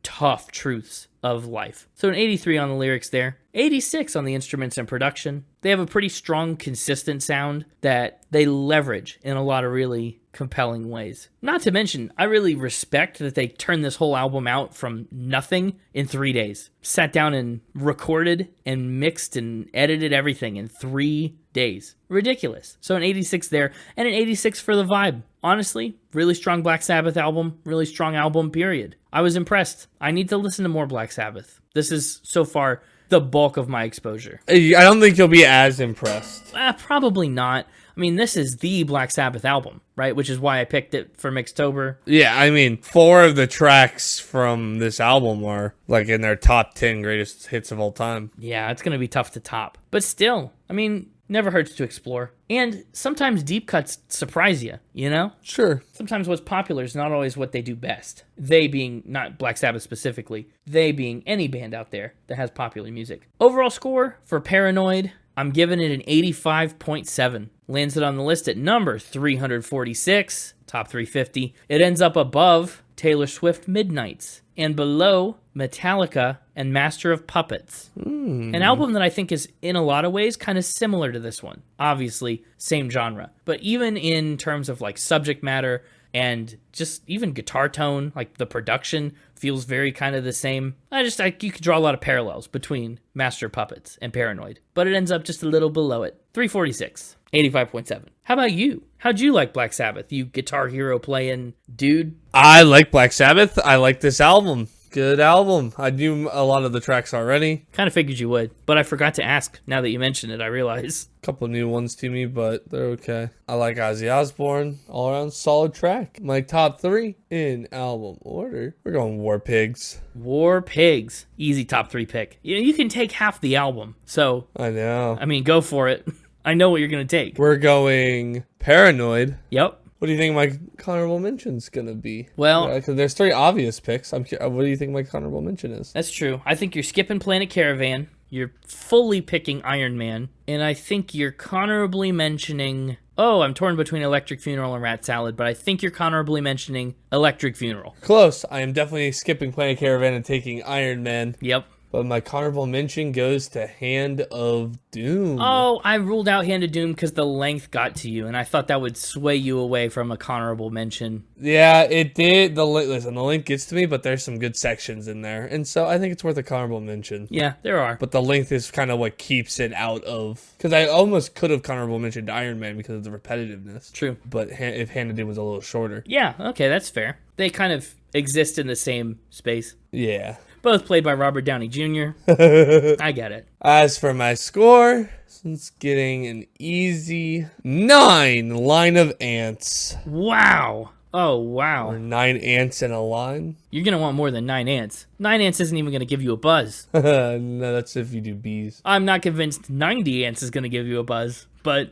S1: tough truths of life. So an 83 on the lyrics there. 86 on the instruments and production. They have a pretty strong, consistent sound that they leverage in a lot of really compelling ways. Not to mention, I really respect that they turned this whole album out from nothing in 3 days. Sat down and recorded and mixed and edited everything in 3 days. Ridiculous. So an 86 there, and an 86 for the vibe. Honestly, really strong Black Sabbath album, really strong album, period. I was impressed. I need to listen to more Black Sabbath. This is, so far, the bulk of my exposure.
S3: I don't think you'll be as impressed.
S1: Probably not. I mean, this is the Black Sabbath album, right? Which is why I picked it for Mixtober.
S3: Yeah, I mean, 4 of the tracks from this album are, in their top 10 greatest hits of all time.
S1: Yeah, it's going to be tough to top. But still, I mean, never hurts to explore. And sometimes deep cuts surprise you, you know?
S3: Sure.
S1: Sometimes what's popular is not always what they do best. They being, not Black Sabbath specifically, they being any band out there that has popular music. Overall score for Paranoid, I'm giving it an 85.7. Lands it on the list at number 346, top 350. It ends up above Taylor Swift Midnights and below Metallica and Master of Puppets. An album that I think is, in a lot of ways, kind of similar to this one. Obviously, same genre. But even in terms of subject matter and just even guitar tone, the production feels very kind of the same. You could draw a lot of parallels between Master of Puppets and Paranoid. But it ends up just a little below it. 346. 85.7. How about you? How'd you like Black Sabbath, you Guitar Hero playing dude?
S3: I like Black Sabbath. I like this album. Good album. I knew a lot of the tracks already.
S1: Kind of figured you would, but I forgot to ask. Now that you mention it, I realize.
S3: A couple new ones to me, but they're okay. I like Ozzy Osbourne. All around solid track. My top 3 in album order. We're going War Pigs.
S1: War Pigs. Easy top 3 pick. You can take half the album, so.
S3: I know.
S1: I mean, go for it. I know what you're going to take.
S3: We're going Paranoid.
S1: Yep.
S3: What do you think my honorable mention's going to be?
S1: Well,
S3: because there's 3 obvious picks. What do you think my honorable mention is?
S1: That's true. I think you're skipping Planet Caravan. You're fully picking Iron Man. And I think you're honorably mentioning... Oh, I'm torn between Electric Funeral and Rat Salad, but I think you're honorably mentioning Electric Funeral.
S3: Close. I am definitely skipping Planet Caravan and taking Iron Man.
S1: Yep.
S3: But my honorable mention goes to Hand of Doom.
S1: Oh, I ruled out Hand of Doom because the length got to you, and I thought that would sway you away from a honorable mention.
S3: Yeah, it did. The length gets to me, but there's some good sections in there. And so I think it's worth a honorable mention.
S1: Yeah, there are.
S3: But the length is kind of what keeps it out of... Because I almost could have honorable mentioned Iron Man because of the repetitiveness.
S1: True.
S3: But if Hand of Doom was a little shorter.
S1: Yeah, okay, that's fair. They kind of exist in the same space.
S3: Yeah.
S1: Both played by Robert Downey Jr. I get it.
S3: As for my score, it's getting an easy 9 line of ants.
S1: Wow. Oh, wow.
S3: Or 9 ants in a line.
S1: You're going to want more than 9 ants. 9 ants isn't even going to give you a buzz.
S3: No, that's if you do bees.
S1: I'm not convinced 90 ants is going to give you a buzz, but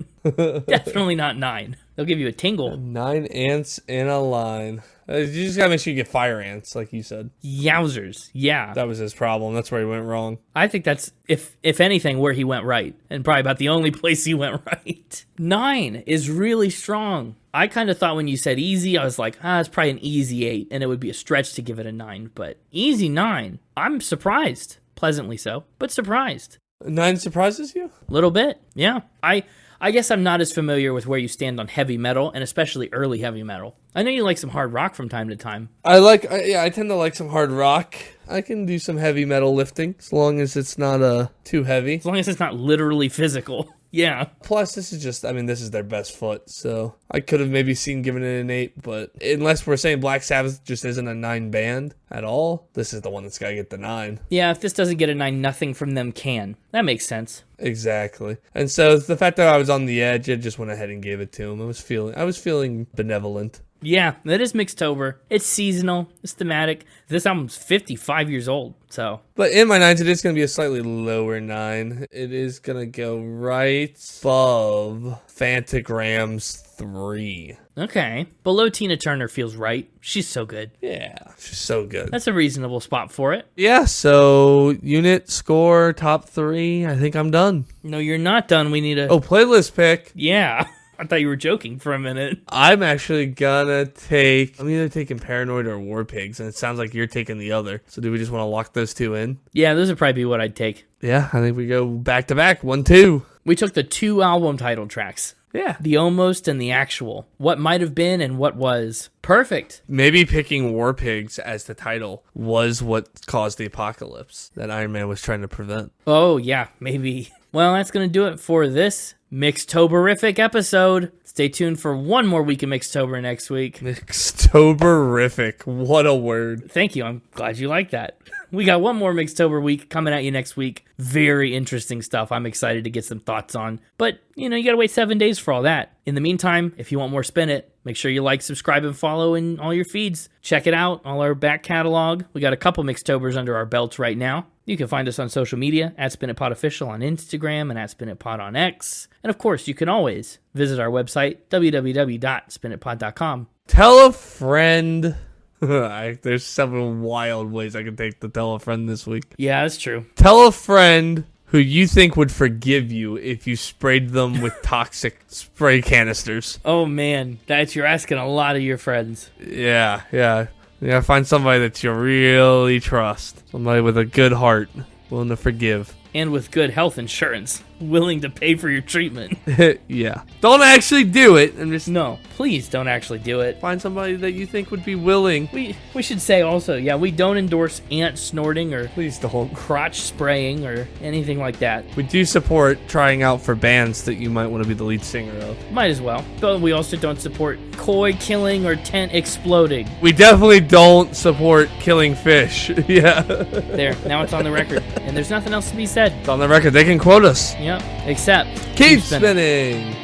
S1: definitely not 9. They'll give you a tingle.
S3: 9 ants in a line. You just gotta make sure you get fire ants, like you said.
S1: Yowzers. Yeah.
S3: That was his problem. That's where he went wrong.
S1: I think that's, if anything, where he went right. And probably about the only place he went right. 9 is really strong. I kind of thought when you said easy, I was like, it's probably an easy 8. And it would be a stretch to give it a 9. But easy 9. I'm surprised. Pleasantly so. But surprised.
S3: 9 surprises you?
S1: A little bit. Yeah. I guess I'm not as familiar with where you stand on heavy metal, and especially early heavy metal. I know you like some hard rock from time to time.
S3: I tend to like some hard rock. I can do some heavy metal lifting, as long as it's not too heavy.
S1: As long as it's not literally physical. Yeah.
S3: Plus, this is their best foot, so I could have maybe seen giving it an 8, but unless we're saying Black Sabbath just isn't a 9 band at all, this is the one that's got to get the 9.
S1: Yeah, if this doesn't get a 9, nothing from them can. That makes sense.
S3: Exactly. And so the fact that I was on the edge, I just went ahead and gave it to him. I was feeling benevolent.
S1: Yeah, that is Mixtober. It's seasonal. It's thematic. This album's 55 years old, so.
S3: But in my 9s, it is going to be a slightly lower 9. It is going to go right above Phantograms 3.
S1: Okay. Below Tina Turner feels right. She's so good.
S3: Yeah, she's so good.
S1: That's a reasonable spot for it.
S3: Yeah, so unit, score, top 3. I think I'm done.
S1: No, you're not done. We need a...
S3: Oh, playlist pick.
S1: Yeah. I thought you were joking for a minute.
S3: I'm actually gonna take... I'm either taking Paranoid or War Pigs, and it sounds like you're taking the other. So do we just want to lock those 2 in?
S1: Yeah, those would probably be what I'd take.
S3: Yeah, I think we go back to back. 1, 2.
S1: We took the 2 album title tracks.
S3: Yeah.
S1: The almost and the actual. What might have been and what was. Perfect.
S3: Maybe picking War Pigs as the title was what caused the apocalypse that Iron Man was trying to prevent.
S1: Oh, yeah, maybe. Well, that's going to do it for this Mixtoberific episode. Stay tuned for one more week of Mixtober next week.
S3: Mixtoberific. What a word.
S1: Thank you. I'm glad you like that. We got one more Mixtober week coming at you next week. Very interesting stuff. I'm excited to get some thoughts on. But, you got to wait 7 days for all that. In the meantime, if you want more Spin It, make sure you like, subscribe, and follow in all your feeds. Check it out, all our back catalog. We got a couple Mixtobers under our belts right now. You can find us on social media, at SpinItPodOfficial on Instagram and at SpinItPod on X. And of course, you can always visit our website, www.spinitpod.com.
S3: Tell a friend. There's several wild ways I can take to tell a friend this week.
S1: Yeah, that's true.
S3: Tell a friend who you think would forgive you if you sprayed them with toxic spray canisters.
S1: Oh, man. You're asking a lot of your friends.
S3: Yeah. You gotta find somebody that you really trust. Somebody with a good heart, willing to forgive.
S1: And with good health insurance, willing to pay for your treatment.
S3: Yeah. Don't actually do it.
S1: No, please don't actually do it.
S3: Find somebody that you think would be willing.
S1: We should say also, yeah, we don't endorse ant snorting or
S3: Please don't.
S1: crotch spraying or anything like that.
S3: We do support trying out for bands that you might want to be the lead singer of.
S1: Might as well. But we also don't support koi killing or tent exploding.
S3: We definitely don't support killing fish. Yeah.
S1: There, now it's on the record. And there's nothing else to be said.
S3: It's on the record. They can quote us.
S1: Yep, except...
S3: Keep spinning.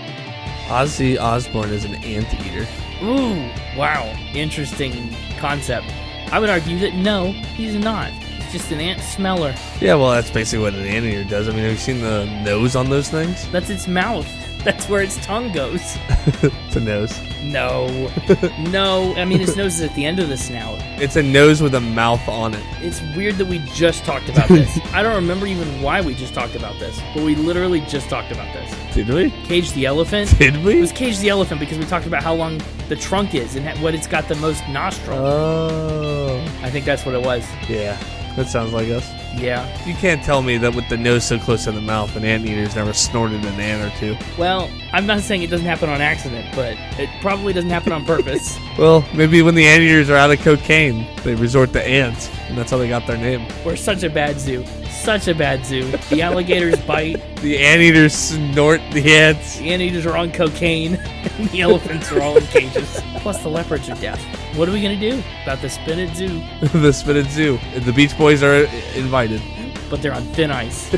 S3: Ozzy Osbourne is an anteater.
S1: Ooh, wow. Interesting concept. I would argue that no, he's not. He's just an ant smeller.
S3: Yeah, well, that's basically what an anteater does. I mean, have you seen the nose on those things?
S1: That's its mouth. That's where its tongue goes.
S3: It's a nose.
S1: No. No. I mean, its nose is at the end of the snout.
S3: It's a nose with a mouth on it.
S1: It's weird that we just talked about this. I don't remember even why we just talked about this, but we literally just talked about this.
S3: Did we?
S1: Cage the elephant.
S3: Did
S1: It
S3: we?
S1: was Cage the elephant because we talked about how long the trunk is and what it's got the most nostril.
S3: Oh.
S1: I think that's what it was.
S3: Yeah, that sounds like us.
S1: Yeah.
S3: You can't tell me that with the nose so close to the mouth, an anteater's never snorted an ant or two.
S1: Well, I'm not saying it doesn't happen on accident, but it probably doesn't happen on purpose.
S3: Well, maybe when the anteaters are out of cocaine, they resort to ants, and that's how they got their name.
S1: We're such a bad zoo. Such a bad zoo. The alligators bite.
S3: The anteaters snort the ants.
S1: The anteaters are on cocaine. And the elephants are all in cages. Plus the leopards are deaf. What are we going to do about the Spin It Zoo?
S3: The Spin It Zoo. The Beach Boys are invited.
S1: But they're on thin ice.